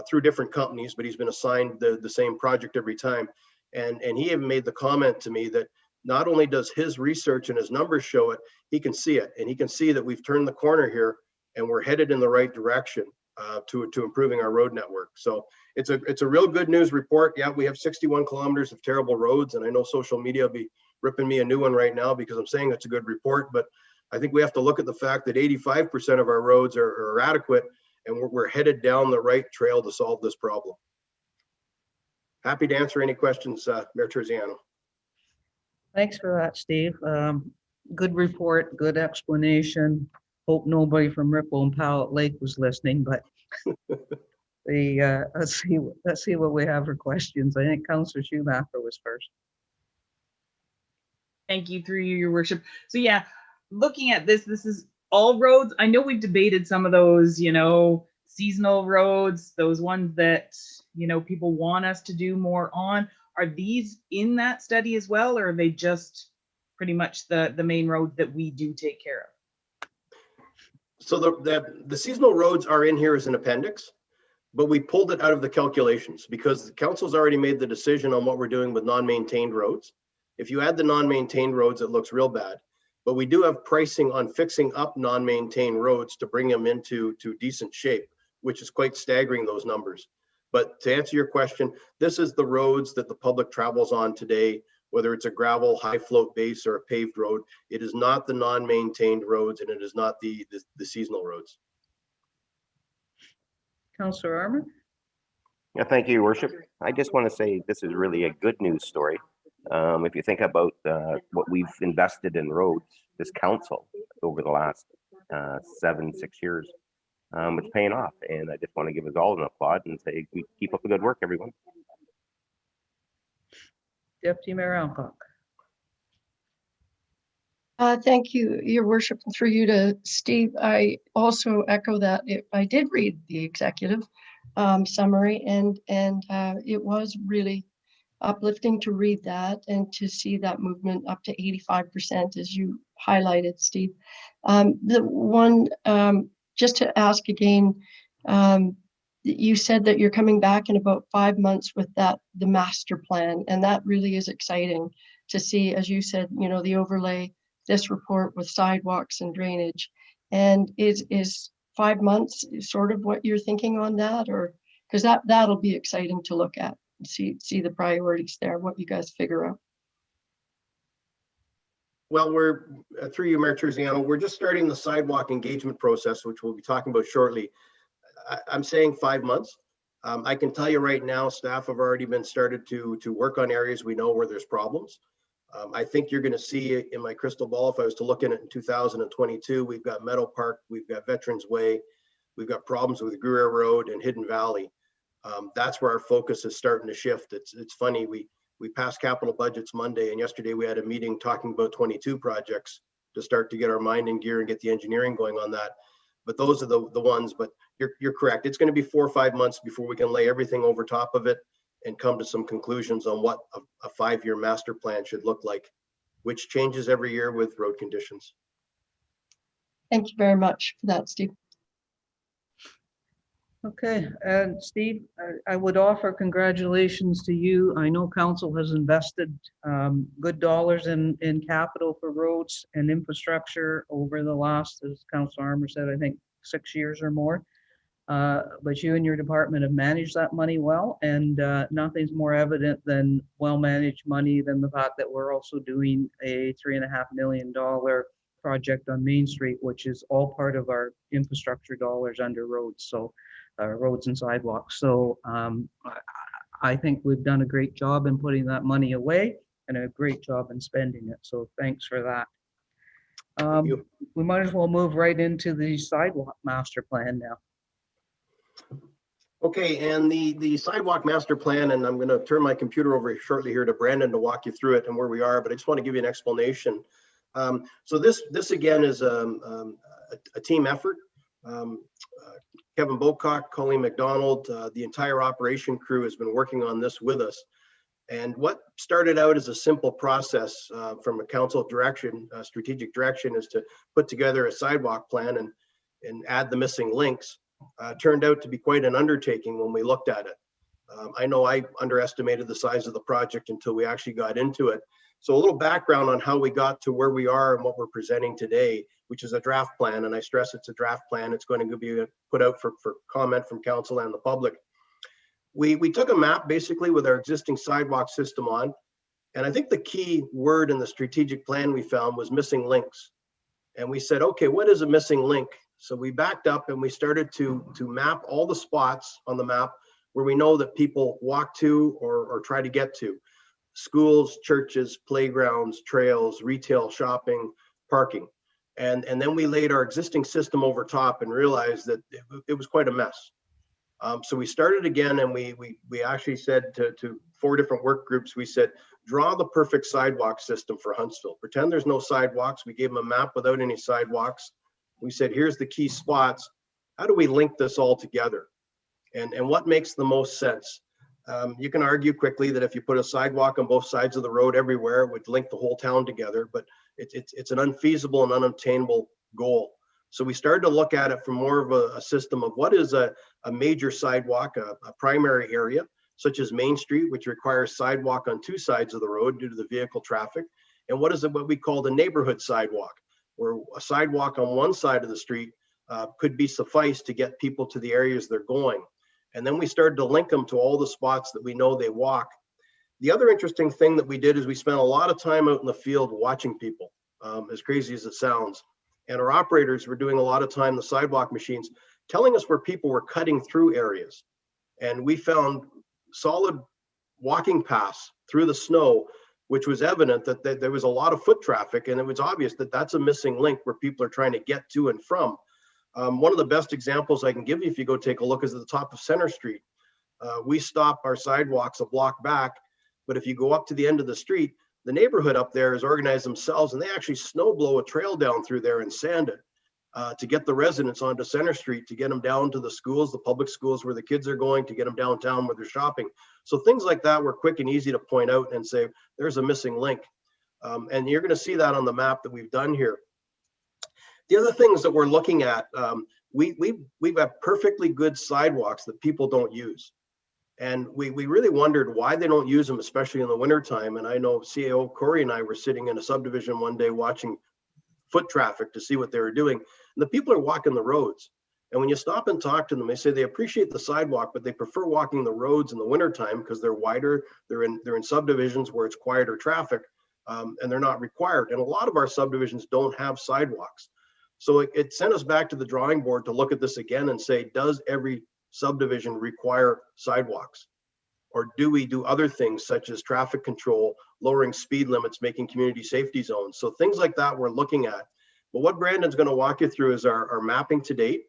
through different companies, but he's been assigned the same project every time. And he even made the comment to me that not only does his research and his numbers show it, he can see it, and he can see that we've turned the corner here and we're headed in the right direction to improving our road network. So it's a real good news report. Yeah, we have 61 kilometers of terrible roads, and I know social media will be ripping me a new one right now because I'm saying it's a good report, but I think we have to look at the fact that 85% of our roads are adequate, and we're headed down the right trail to solve this problem. Happy to answer any questions, Mayor Terziano. Thanks for that, Steve. Good report, good explanation. Hope nobody from Ripple and Powell Lake was listening, but let's see what we have for questions. I think Councillor Schumacher was first. Thank you, through you, your worship. So yeah, looking at this is all roads. I know we've debated some of those, you know, seasonal roads, those ones that, you know, people want us to do more on. Are these in that study as well, or are they just pretty much the main roads that we do take care of? So the seasonal roads are in here as an appendix, but we pulled it out of the calculations because the council's already made the decision on what we're doing with non-maintained roads. If you add the non-maintained roads, it looks real bad, but we do have pricing on fixing up non-maintained roads to bring them into decent shape, which is quite staggering, those numbers. But to answer your question, this is the roads that the public travels on today, whether it's a gravel, high float base or a paved road. It is not the non-maintained roads, and it is not the seasonal roads. Councillor Armour? Yeah, thank you, Your Worship. I just want to say this is really a good news story. If you think about what we've invested in roads, this council over the last 6 years, it's paying off. And I just want to give us all an applaud and say, we keep up the good work, everyone. Deputy Mayor Alcock. Thank you, Your Worship, and through you to Steve. I also echo that. I did read the executive summary, and it was really uplifting to read that and to see that movement up to 85%, as you highlighted, Steve. The one, just to ask again, you said that you're coming back in about 5 months with the master plan, and that really is exciting to see, as you said, you know, the overlay, this report with sidewalks and drainage. And is 5 months sort of what you're thinking on that, or because that'll be exciting to look at and see the priorities there, what you guys figure out. Well, we're through you, Mayor Terziano, we're just starting the sidewalk engagement process, which we'll be talking about shortly. I'm saying 5 months. I can tell you right now, staff have already been started to work on areas we know where there's problems. I think you're going to see in my crystal ball, if I was to look at it in 2022, we've got Meadow Park, we've got Veterans Way, we've got problems with Greer Road and Hidden Valley. That's where our focus is starting to shift. It's funny, we passed capital budgets Monday, and yesterday we had a meeting talking about 22 projects to start to get our mind in gear and get the engineering going on that. But those are the ones, but you're correct. It's going to be 4 or 5 months before we can lay everything over top of it and come to some conclusions on what a 5-year master plan should look like, which changes every year with road conditions. Thank you very much for that, Steve. Okay, and Steve, I would offer congratulations to you. I know council has invested good dollars in capital for roads and infrastructure over the last, as Councilor Armour said, I think 6 years or more. But you and your department have managed that money well, and nothing's more evident than well-managed money than the fact that we're also doing a $3.5 million project on Main Street, which is all part of our infrastructure dollars under roads. So roads and sidewalks. So I think we've done a great job in putting that money away and a great job in spending it. So thanks for that. We might as well move right into the sidewalk master plan now. Okay, and the sidewalk master plan, and I'm going to turn my computer over shortly here to Brandon to walk you through it and where we are, but I just want to give you an explanation. So this again is a team effort. Kevin Bocock, Colleen McDonald, the entire operation crew has been working on this with us. And what started out as a simple process from a council direction, strategic direction, is to put together a sidewalk plan and add the missing links. Turned out to be quite an undertaking when we looked at it. I know I underestimated the size of the project until we actually got into it. So a little background on how we got to where we are and what we're presenting today, which is a draft plan. And I stress it's a draft plan. It's going to be put out for comment from council and the public. We took a map basically with our existing sidewalk system on. And I think the key word in the strategic plan we found was missing links. And we said, okay, what is a missing link? So we backed up and we started to map all the spots on the map where we know that people walk to or try to get to. Schools, churches, playgrounds, trails, retail, shopping, parking. And then we laid our existing system over top and realized that it was quite a mess. So we started again and we actually said to 4 different work groups, we said, draw the perfect sidewalk system for Huntsville. Pretend there's no sidewalks. We gave them a map without any sidewalks. We said, here's the key spots. How do we link this all together? And what makes the most sense? You can argue quickly that if you put a sidewalk on both sides of the road everywhere, it would link the whole town together, but it's an unfeasible and unattainable goal. So we started to look at it from more of a system of what is a major sidewalk, a primary area, such as Main Street, which requires sidewalk on 2 sides of the road due to the vehicle traffic. And what is it, what we call the neighborhood sidewalk, where a sidewalk on one side of the street could be suffice to get people to the areas they're going. And then we started to link them to all the spots that we know they walk. The other interesting thing that we did is we spent a lot of time out in the field watching people, as crazy as it sounds. And our operators were doing a lot of time, the sidewalk machines, telling us where people were cutting through areas. And we found solid walking paths through the snow, which was evident that there was a lot of foot traffic, and it was obvious that that's a missing link where people are trying to get to and from. One of the best examples I can give you if you go take a look is at the top of Center Street. We stop our sidewalks a block back, but if you go up to the end of the street, the neighborhood up there has organized themselves and they actually snow blow a trail down through there and sand it to get the residents onto Center Street, to get them down to the schools, the public schools where the kids are going, to get them downtown where they're shopping. So things like that were quick and easy to point out and say, there's a missing link. And you're going to see that on the map that we've done here. The other things that we're looking at, we've got perfectly good sidewalks that people don't use. And we really wondered why they don't use them, especially in the wintertime. And I know CAO Corey and I were sitting in a subdivision one day watching foot traffic to see what they were doing. And the people are walking the roads. And when you stop and talk to them, they say they appreciate the sidewalk, but they prefer walking the roads in the wintertime because they're wider, they're in subdivisions where it's quieter traffic, and they're not required. And a lot of our subdivisions don't have sidewalks. So it sent us back to the drawing board to look at this again and say, does every subdivision require sidewalks? Or do we do other things such as traffic control, lowering speed limits, making community safety zones? So things like that we're looking at. But what Brandon's going to walk you through is our mapping to date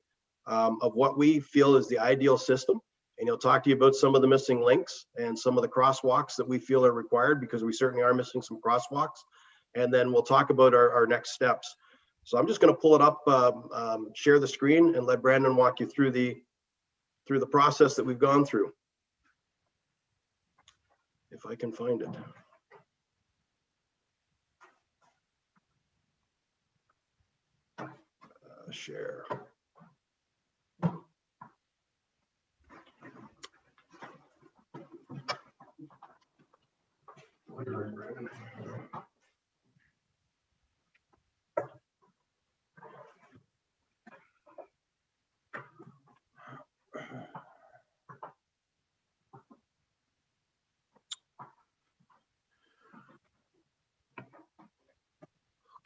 of what we feel is the ideal system. And he'll talk to you about some of the missing links and some of the crosswalks that we feel are required, because we certainly are missing some crosswalks. And then we'll talk about our next steps. So I'm just going to pull it up, share the screen, and let Brandon walk you through the process that we've gone through. If I can find it. Share.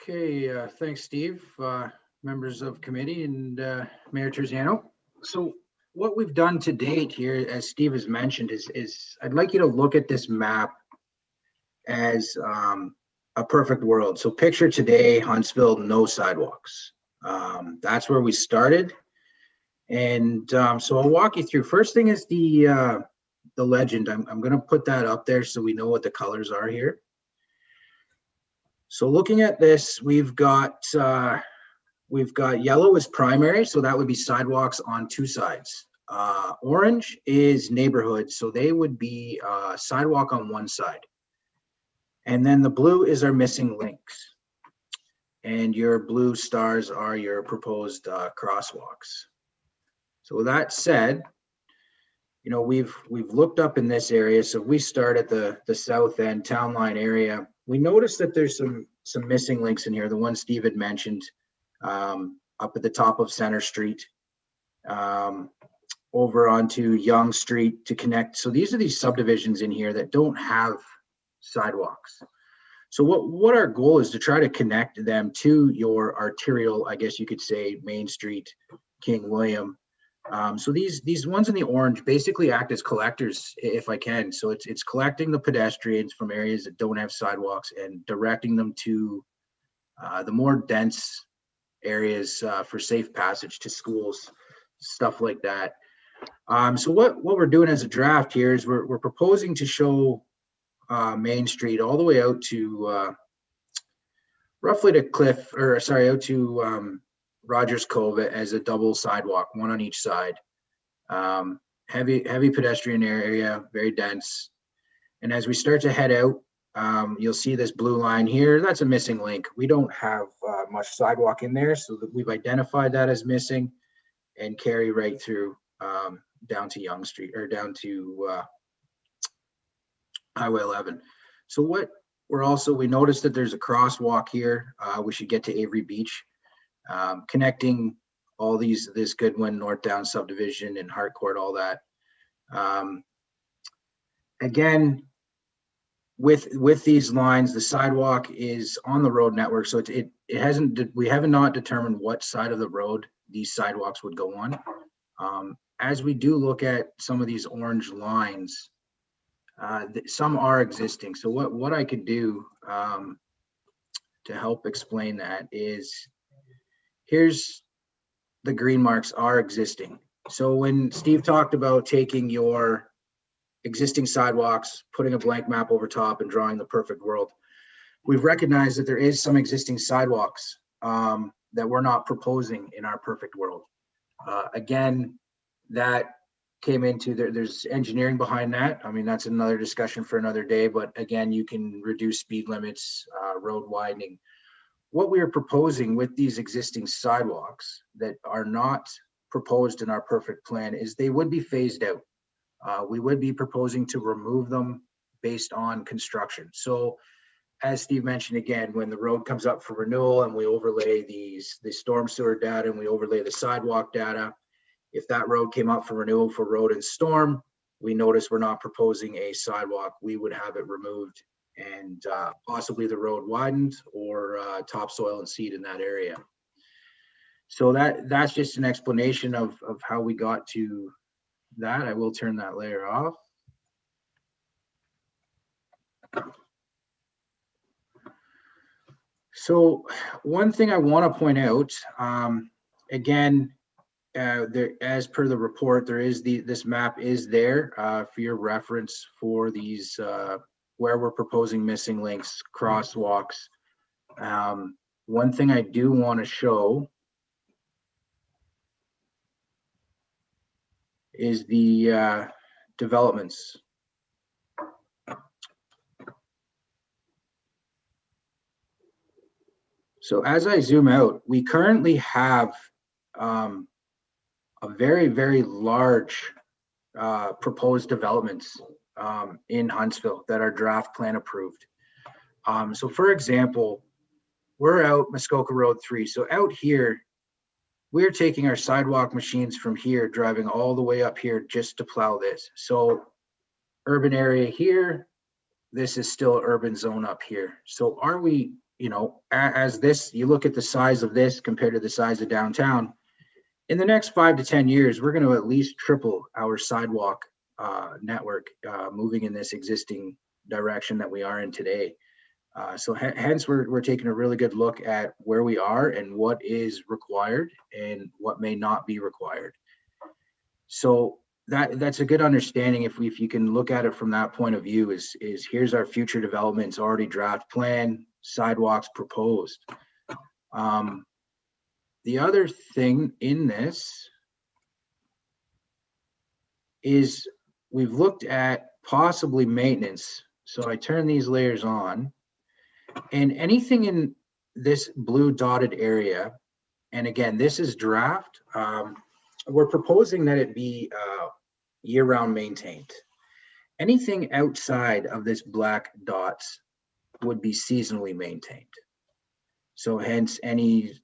Okay, thanks, Steve, members of committee, and Mayor Terziano. So what we've done to date here, as Steve has mentioned, is I'd like you to look at this map as a perfect world. So picture today, Huntsville, no sidewalks. That's where we started. And so I'll walk you through. First thing is the legend. I'm going to put that up there so we know what the colors are here. So looking at this, we've got yellow as primary, so that would be sidewalks on two sides. Orange is neighborhood, so they would be sidewalk on one side. And then the blue is our missing links. And your blue stars are your proposed crosswalks. So with that said, you know, we've looked up in this area. So we start at the south end town line area. We noticed that there's some missing links in here. The one Steve had mentioned up at the top of Center Street, over onto Young Street to connect. So these are these subdivisions in here that don't have sidewalks. So what our goal is to try to connect them to your arterial, I guess you could say, Main Street, King William. So these ones in the orange basically act as collectors, if I can. So it's collecting the pedestrians from areas that don't have sidewalks and directing them to the more dense areas for safe passage to schools, stuff like that. So what we're doing as a draft here is we're proposing to show Main Street all the way out to roughly to out to Rogers Cove as a double sidewalk, one on each side. Heavy pedestrian area, very dense. And as we start to head out, you'll see this blue line here. That's a missing link. We don't have much sidewalk in there, so that we've identified that as missing and carry right through down to Young Street, or down to Highway 11. So we noticed that there's a crosswalk here. We should get to Avery Beach, connecting all this Goodwin North Down subdivision and Harcourt, all that. Again, with these lines, the sidewalk is on the road network, so we have not determined what side of the road these sidewalks would go on. As we do look at some of these orange lines, some are existing. So what I could do to help explain that is, here's the green marks are existing. So when Steve talked about taking your existing sidewalks, putting a blank map over top and drawing the perfect world, we've recognized that there is some existing sidewalks that we're not proposing in our perfect world. Again, that came into there's engineering behind that. I mean, that's another discussion for another day, but again, you can reduce speed limits, road widening. What we are proposing with these existing sidewalks that are not proposed in our perfect plan is they would be phased out. We would be proposing to remove them based on construction. So as Steve mentioned, again, when the road comes up for renewal and we overlay the storm sewer data and we overlay the sidewalk data, if that road came up for renewal for road and storm, we notice we're not proposing a sidewalk, we would have it removed and possibly the road widened or topsoil and seed in that area. So that's just an explanation of how we got to that. I will turn that layer off. So one thing I want to point out, again, as per the report, there is this map is there for your reference for these where we're proposing missing links, crosswalks. One thing I do want to show is the developments. So as I zoom out, we currently have a very, very large proposed developments in Huntsville that are draft plan approved. So for example, we're out Muskoka Road 3. So out here, we're taking our sidewalk machines from here, driving all the way up here just to plow this. So urban area here, this is still urban zone up here. So are we, you know, as this, you look at the size of this compared to the size of downtown, in the next 5 to 10 years, we're going to at least triple our sidewalk network moving in this existing direction that we are in today. So hence we're taking a really good look at where we are and what is required and what may not be required. So that's a good understanding if you can look at it from that point of view is here's our future developments already draft plan, sidewalks proposed. The other thing in this is we've looked at possibly maintenance. So I turn these layers on, and anything in this blue dotted area, and again, this is draft, we're proposing that it be year-round maintained. Anything outside of this black dots would be seasonally maintained. So hence any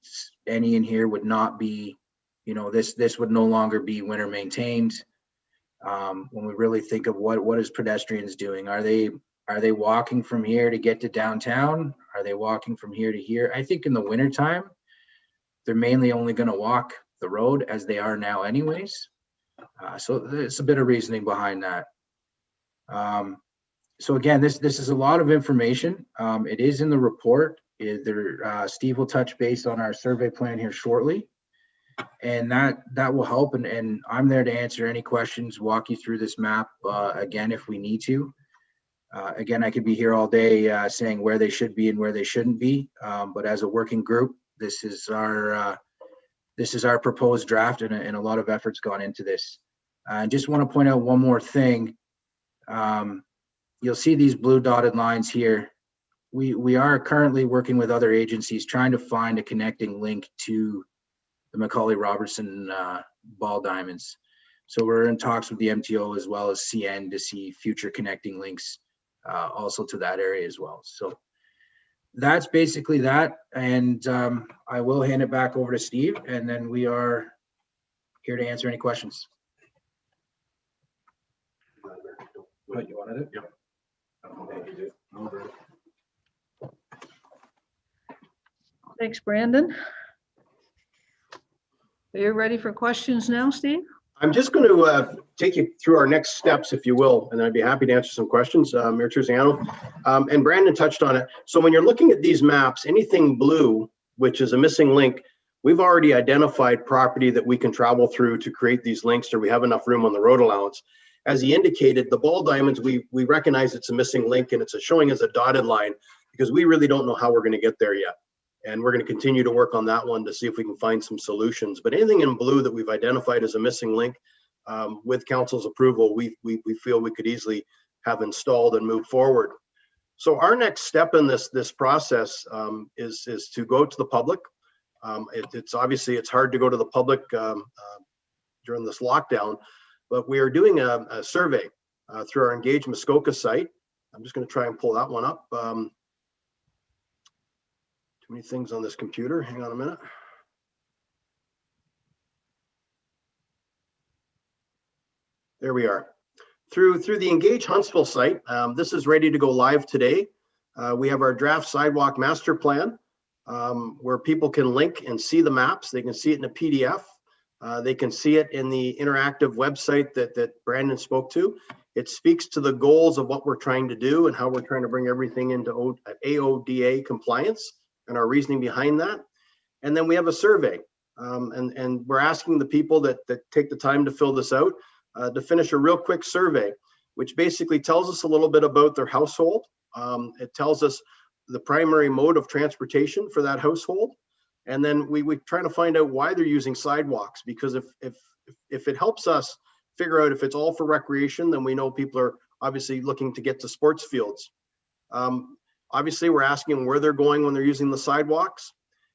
in here would not be, this would no longer be winter maintained. When we really think of what is pedestrians doing, are they walking from here to get to downtown? Are they walking from here to here? I think in the wintertime, they're mainly only going to walk the road as they are now anyways. So there's a bit of reasoning behind that. So again, this is a lot of information. It is in the report. Steve will touch base on our survey plan here shortly, and that will help. And I'm there to answer any questions, walk you through this map again if we need to. Again, I could be here all day saying where they should be and where they shouldn't be. But as a working group, this is our proposed draft, and a lot of effort's gone into this. I just want to point out one more thing. You'll see these blue dotted lines here. We are currently working with other agencies trying to find a connecting link to the Macaulay Robertson ball diamonds. So we're in talks with the MTO as well as CN to see future connecting links also to that area as well. So that's basically that. And I will hand it back over to Steve, and then we are here to answer any questions. What, you wanted it? Yep. Thanks, Brandon. Are you ready for questions now, Steve? I'm just going to take you through our next steps, if you will, and I'd be happy to answer some questions, Mayor Terziano. And Brandon touched on it. So when you're looking at these maps, anything blue, which is a missing link, we've already identified property that we can travel through to create these links, or we have enough room on the road allowance. As he indicated, the ball diamonds, we recognize it's a missing link, and it's showing as a dotted line because we really don't know how we're going to get there yet. And we're going to continue to work on that one to see if we can find some solutions. But anything in blue that we've identified as a missing link, with council's approval, we feel we could easily have installed and move forward. So our next step in this process is to go to the public. It's obviously it's hard to go to the public during this lockdown, but we are doing a survey through our Engage Muskoka site. I'm just going to try and pull that one up. Too many things on this computer. Hang on a minute. There we are. Through the Engage Huntsville site, this is ready to go live today. We have our draft sidewalk master plan where people can link and see the maps. They can see it in a PDF. They can see it in the interactive website that Brandon spoke to. It speaks to the goals of what we're trying to do and how we're trying to bring everything into AODA compliance and our reasoning behind that. And then we have a survey. And we're asking the people that take the time to fill this out to finish a real quick survey, which basically tells us a little bit about their household. It tells us the primary mode of transportation for that household. And then we try to find out why they're using sidewalks, because if it helps us figure out if it's all for recreation, then we know people are obviously looking to get to sports fields. Obviously, we're asking them where they're going when they're using the sidewalks.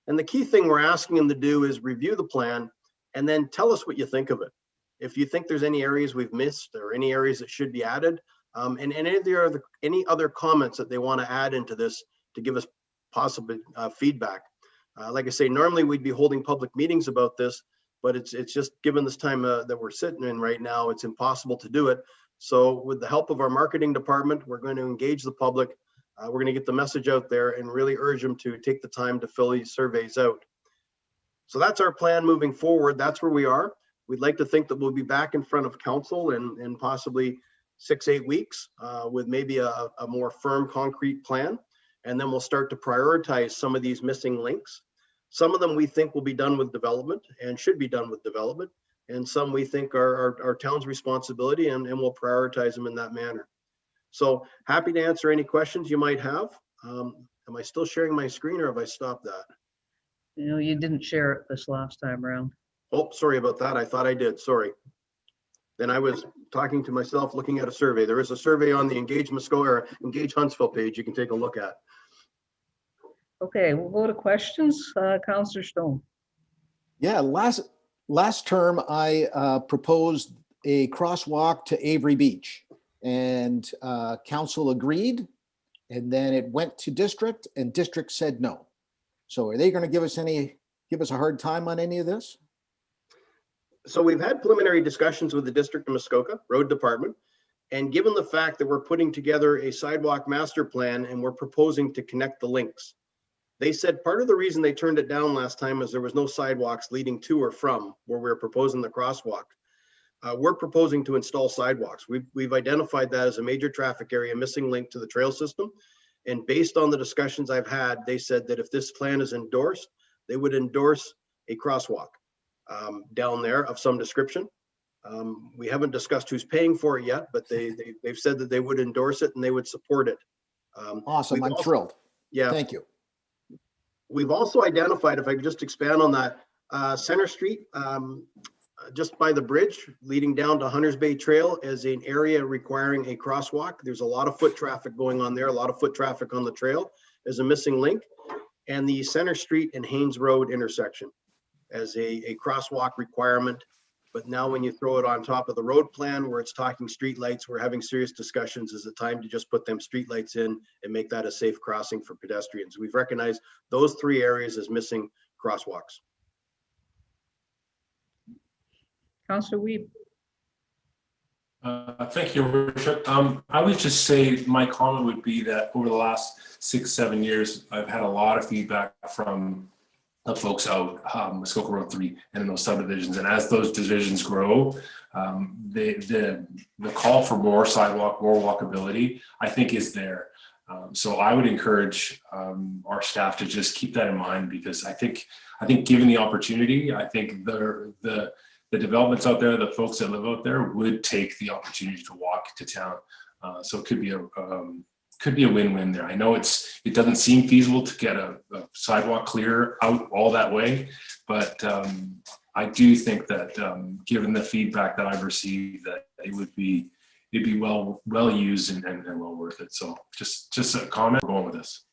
And the key thing we're asking them to do is review the plan and then tell us what you think of it. If you think there's any areas we've missed or any areas that should be added, and any other comments that they want to add into this to give us possible feedback. Like I say, normally we'd be holding public meetings about this, but it's just given this time that we're sitting in right now, it's impossible to do it. So with the help of our marketing department, we're going to engage the public. We're going to get the message out there and really urge them to take the time to fill these surveys out. So that's our plan moving forward. That's where we are. We'd like to think that we'll be back in front of council in possibly 6-8 weeks with maybe a more firm concrete plan. And then we'll start to prioritize some of these missing links. Some of them we think will be done with development and should be done with development. and some we think are our town's responsibility, and we'll prioritize them in that manner. So happy to answer any questions you might have. Am I still sharing my screen, or have I stopped that? You know, you didn't share it this last time around. Oh, sorry about that. I thought I did. Sorry. Then I was talking to myself, looking at a survey. There is a survey on the Engage Muskoka or Engage Huntsville page you can take a look at. Okay, we'll go to questions. Councillor Stone. Yeah, last term, I proposed a crosswalk to Avery Beach, and council agreed, and then it went to district, and district said no. So are they going to give us a hard time on any of this? So we've had preliminary discussions with the District of Muskoka Road Department, and given the fact that we're putting together a sidewalk master plan and we're proposing to connect the links, they said part of the reason they turned it down last time is there was no sidewalks leading to or from where we were proposing the crosswalk. We're proposing to install sidewalks. We've identified that as a major traffic area missing link to the trail system. And based on the discussions I've had, they said that if this plan is endorsed, they would endorse a crosswalk down there of some description. We haven't discussed who's paying for it yet, but they've said that they would endorse it and they would support it. Awesome, I'm thrilled. Yeah. Thank you. We've also identified, if I could just expand on that, Center Street, just by the bridge leading down to Hunters Bay Trail, as an area requiring a crosswalk. There's a lot of foot traffic going on there, a lot of foot traffic on the trail as a missing link. And the Center Street and Haynes Road intersection as a crosswalk requirement. But now when you throw it on top of the road plan where it's talking streetlights, we're having serious discussions. Is it time to just put them streetlights in and make that a safe crossing for pedestrians? We've recognized those three areas as missing crosswalks. Councillor Weeb. Thank you, Your Worship. I would just say my comment would be that over the last 6-7 years, I've had a lot of feedback from the folks out Muskoka Road 3 and in those subdivisions. And as those divisions grow, the call for more sidewalk, more walkability, I think is there. So I would encourage our staff to just keep that in mind, because I think given the opportunity, I think the developments out there, the folks that live out there would take the opportunity to walk to town. So it could be a win-win there. I know it doesn't seem feasible to get a sidewalk clear out all that way, but I do think that given the feedback that I've received, that it'd be well used and well worth it. So just a comment. We're going with this.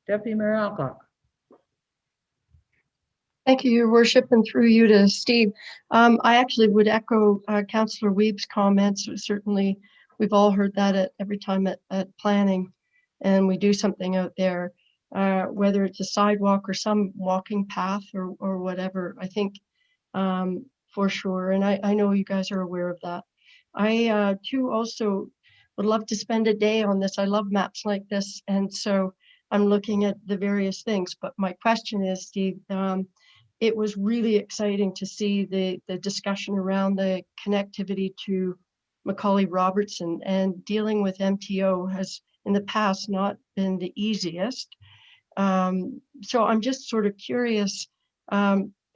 Deputy Mayor Alcock. Thank you, Your Worship, and through you to Steve. I actually would echo Councillor Weeb's comments. Certainly, we've all heard that every time at planning, and we do something out there, whether it's a sidewalk or some walking path or whatever, I think for sure. And I know you guys are aware of that. I too also would love to spend a day on this. I love maps like this. And so I'm looking at the various things. But my question is, Steve, it was really exciting to see the discussion around the connectivity to Macaulay Robertson, and dealing with MTO has in the past not been the easiest. So I'm just sort of curious,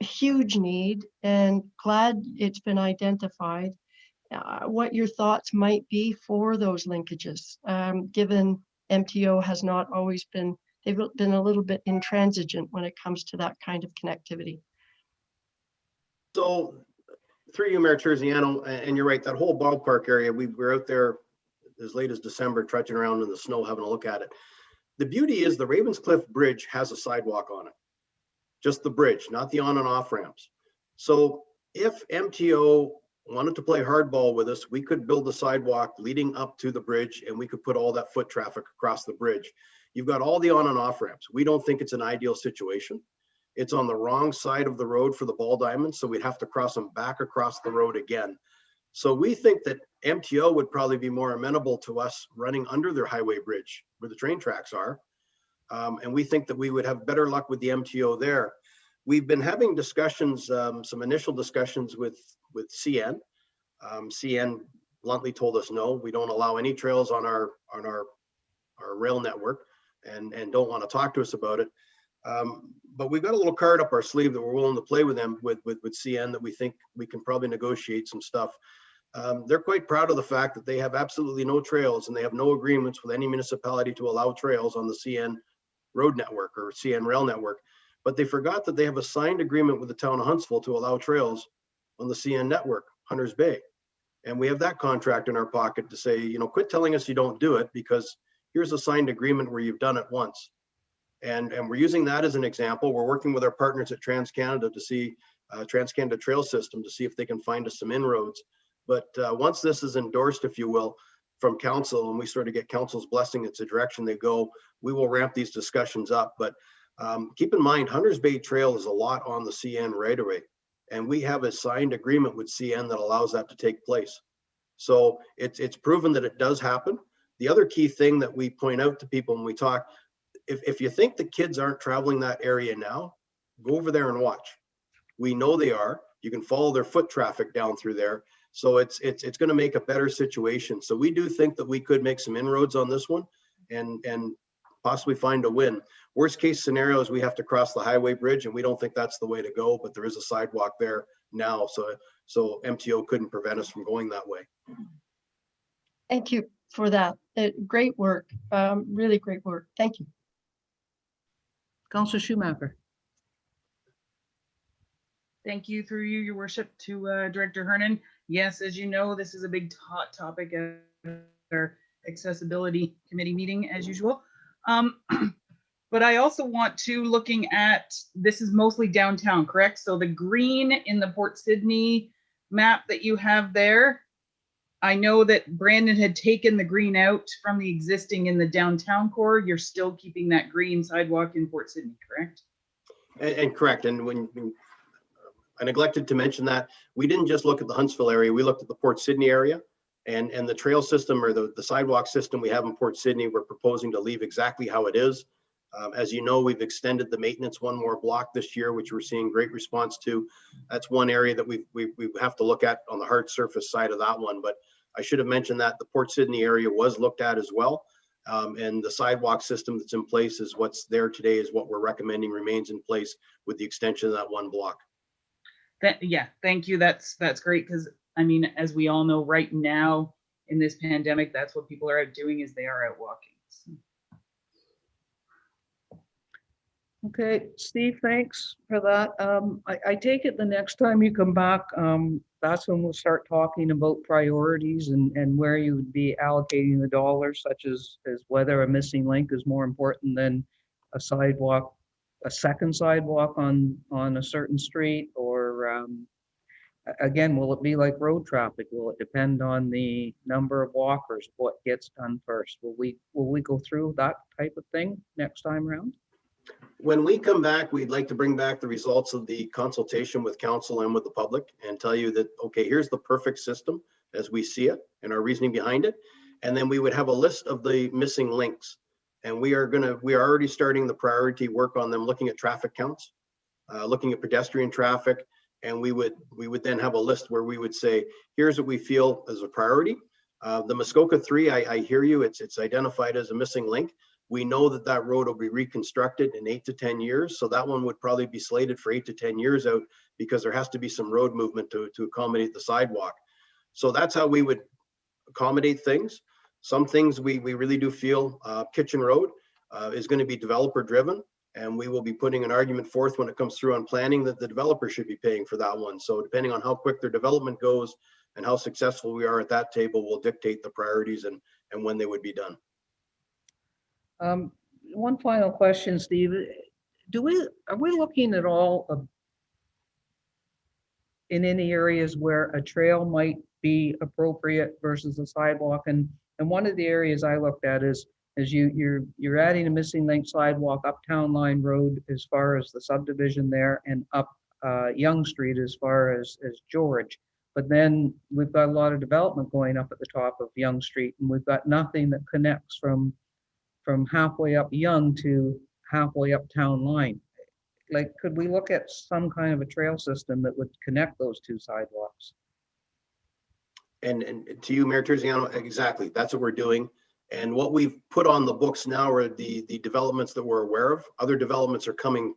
huge need, and glad it's been identified, what your thoughts might be for those linkages, given MTO has not always been, they've been a little bit intransigent when it comes to that kind of connectivity. So through you, Mayor Terziano, and you're right, that whole ballpark area, we were out there as late as December, trudging around in the snow, having a look at it. The beauty is the Ravenscliff Bridge has a sidewalk on it, just the bridge, not the on and off ramps. So if MTO wanted to play hardball with us, we could build a sidewalk leading up to the bridge, and we could put all that foot traffic across the bridge. You've got all the on and off ramps. We don't think it's an ideal situation. It's on the wrong side of the road for the ball diamonds, so we'd have to cross them back across the road again. So we think that MTO would probably be more amenable to us running under their highway bridge where the train tracks are. And we think that we would have better luck with the MTO there. We've been having discussions, some initial discussions with CN. CN bluntly told us, no, we don't allow any trails on our rail network, and don't want to talk to us about it. but we've got a little card up our sleeve that we're willing to play with them with CN that we think we can probably negotiate some stuff. They're quite proud of the fact that they have absolutely no trails and they have no agreements with any municipality to allow trails on the CN road network or CN rail network. But they forgot that they have a signed agreement with the town of Huntsville to allow trails on the CN network, Hunters Bay. And we have that contract in our pocket to say, you know, quit telling us you don't do it, because here's a signed agreement where you've done it once. And we're using that as an example. We're working with our partners at TransCanada to see TransCanada Trail System to see if they can find us some inroads. But once this is endorsed, if you will, from council, and we sort of get council's blessing, it's a direction they go, we will ramp these discussions up. But keep in mind, Hunters Bay Trail is a lot on the CN right away. And we have a signed agreement with CN that allows that to take place. So it's proven that it does happen. The other key thing that we point out to people when we talk, if you think the kids aren't traveling that area now, go over there and watch. We know they are. You can follow their foot traffic down through there. So it's going to make a better situation. So we do think that we could make some inroads on this one and possibly find a win. Worst case scenario is we have to cross the highway bridge, and we don't think that's the way to go, but there is a sidewalk there now. So MTO couldn't prevent us from going that way. Thank you for that. Great work. Really great work. Thank you. Councillor Schumacher. Thank you, through you, your worship, to Director Hernan. Yes, as you know, this is a big hot topic at our accessibility committee meeting, as usual. But I also want to, looking at, this is mostly downtown, correct? So the green in the Port Sydney map that you have there, I know that Brandon had taken the green out from the existing in the downtown core. You're still keeping that green sidewalk in Port Sydney, correct? And correct. And when I neglected to mention that, we didn't just look at the Huntsville area, we looked at the Port Sydney area, and the trail system, or the sidewalk system we have in Port Sydney, we're proposing to leave exactly how it is. As you know, we've extended the maintenance one more block this year, which we're seeing great response to. That's one area that we have to look at on the hard surface side of that one. But I should have mentioned that the Port Sydney area was looked at as well. And the sidewalk system that's in place is what's there today, is what we're recommending remains in place with the extension of that one block. Yeah, thank you. That's great, because I mean, as we all know, right now in this pandemic, that's what people are out doing, is they are out walking. So. Okay, Steve, thanks for that. I take it the next time you come back, that's when we'll start talking about priorities and where you would be allocating the dollars, such as whether a missing link is more important than a sidewalk, a second sidewalk on a certain street, or again, will it be like road traffic? Will it depend on the number of walkers, what gets done first? Will we go through that type of thing next time around? When we come back, we'd like to bring back the results of the consultation with council and with the public and tell you that, okay, here's the perfect system as we see it and our reasoning behind it. And then we would have a list of the missing links. And we are already starting the priority work on them, looking at traffic counts, looking at pedestrian traffic. And we would then have a list where we would say, here's what we feel as a priority. The Muskoka 3, I hear you, it's identified as a missing link. We know that that road will be reconstructed in 8 to 10 years. So that one would probably be slated for 8 to 10 years out, because there has to be some road movement to accommodate the sidewalk. So that's how we would accommodate things. Some things we really do feel Kitchen Road is going to be developer driven. And we will be putting an argument forth when it comes through on planning that the developer should be paying for that one. So depending on how quick their development goes and how successful we are at that table will dictate the priorities and when they would be done. One final question, Steve. Are we looking at all in any areas where a trail might be appropriate versus a sidewalk? And one of the areas I looked at is you're adding a missing link sidewalk up Town Line Road as far as the subdivision there, and up Yonge Street as far as George. But then we've got a lot of development going up at the top of Yonge Street, and we've got nothing that connects from halfway up Yonge to halfway up Town Line. Like, could we look at some kind of a trail system that would connect those two sidewalks? And to you, Mayor Terziano, exactly. That's what we're doing. And what we've put on the books now are the developments that we're aware of. Other developments are coming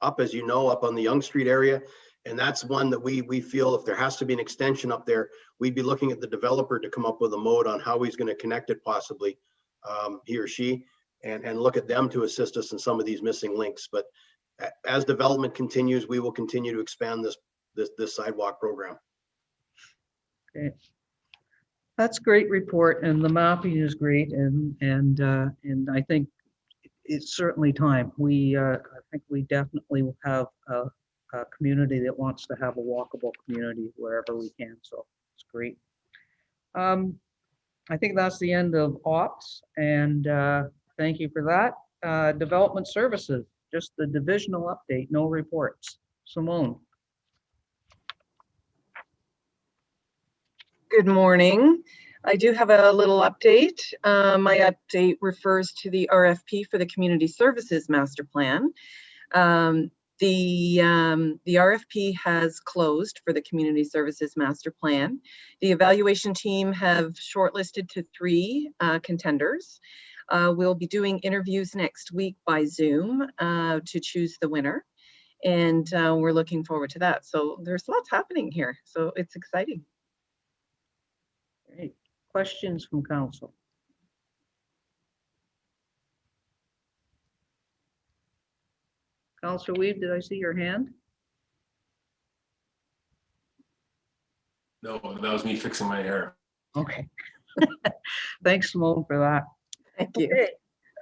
up, as you know, up on the Young Street area. And that's one that we feel if there has to be an extension up there, we'd be looking at the developer to come up with a mode on how he's going to connect it possibly, he or she, and look at them to assist us in some of these missing links. But as development continues, we will continue to expand this sidewalk program. Okay. That's a great report, and the mapping is great, and I think it's certainly time. I think we definitely have a community that wants to have a walkable community wherever we can, so it's great. I think that's the end of ops, and thank you for that. Development services, just the divisional update, no reports. Simone. Good morning. I do have a little update. My update refers to the RFP for the Community Services Master Plan. The RFP has closed for the Community Services Master Plan. The evaluation team have shortlisted to 3 contenders. We'll be doing interviews next week by Zoom to choose the winner. And we're looking forward to that. So there's lots happening here. So it's exciting. Great. Questions from council? Councilor Weave, did I see your hand? No, that was me fixing my hair. Okay. Thanks, Simone, for that. Thank you.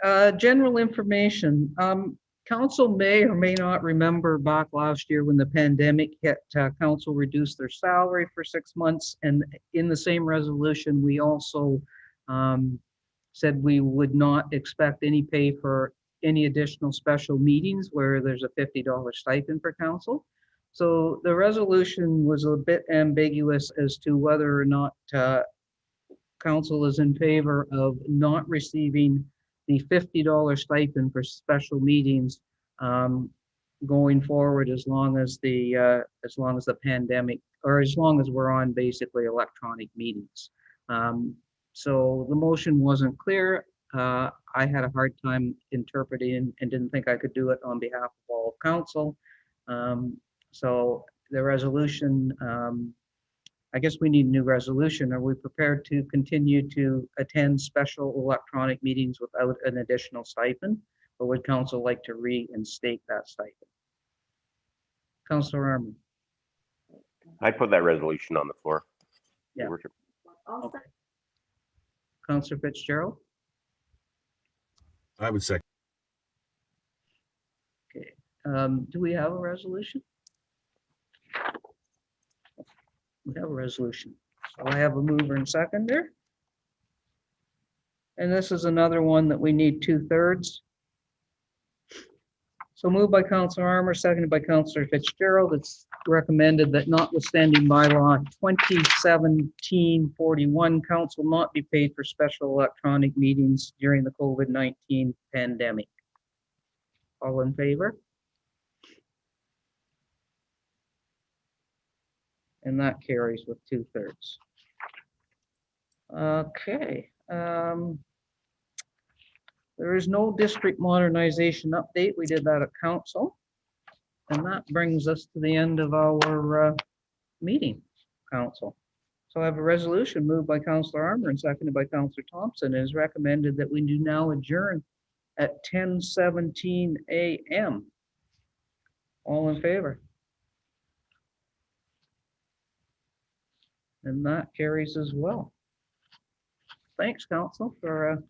Okay. General information. Council may or may not remember back last year when the pandemic hit, council reduced their salary for 6 months. And in the same resolution, we also said we would not expect any pay for any additional special meetings where there's a $50 stipend for council. So the resolution was a bit ambiguous as to whether or not council is in favor of not receiving the $50 stipend for special meetings going forward, as long as the pandemic, or as long as we're on basically electronic meetings. So the motion wasn't clear. I had a hard time interpreting and didn't think I could do it on behalf of all of council. So the resolution, I guess we need a new resolution. Are we prepared to continue to attend special electronic meetings without an additional stipend? Or would council like to reinstate that stipend? Councilor Armand. I put that resolution on the floor. Yeah. Your Worship. Okay. Councilor Fitzgerald. I would second. Okay. Do we have a resolution? We have a resolution. So I have a mover and seconder. And this is another one that we need 2/3. So moved by Councilor Armour, seconded by Councilor Fitzgerald. It's recommended that notwithstanding bylaw 2017-41, council not be paid for special electronic meetings during the COVID-19 pandemic. All in favor? And that carries with 2/3. Okay. There is no district modernization update. We did that at council. And that brings us to the end of our meeting, council. So I have a resolution moved by Councilor Armour and seconded by Councilor Thompson. It is recommended that we do now adjourn at 10:17 a.m. All in favor? And that carries as well. Thanks, council, for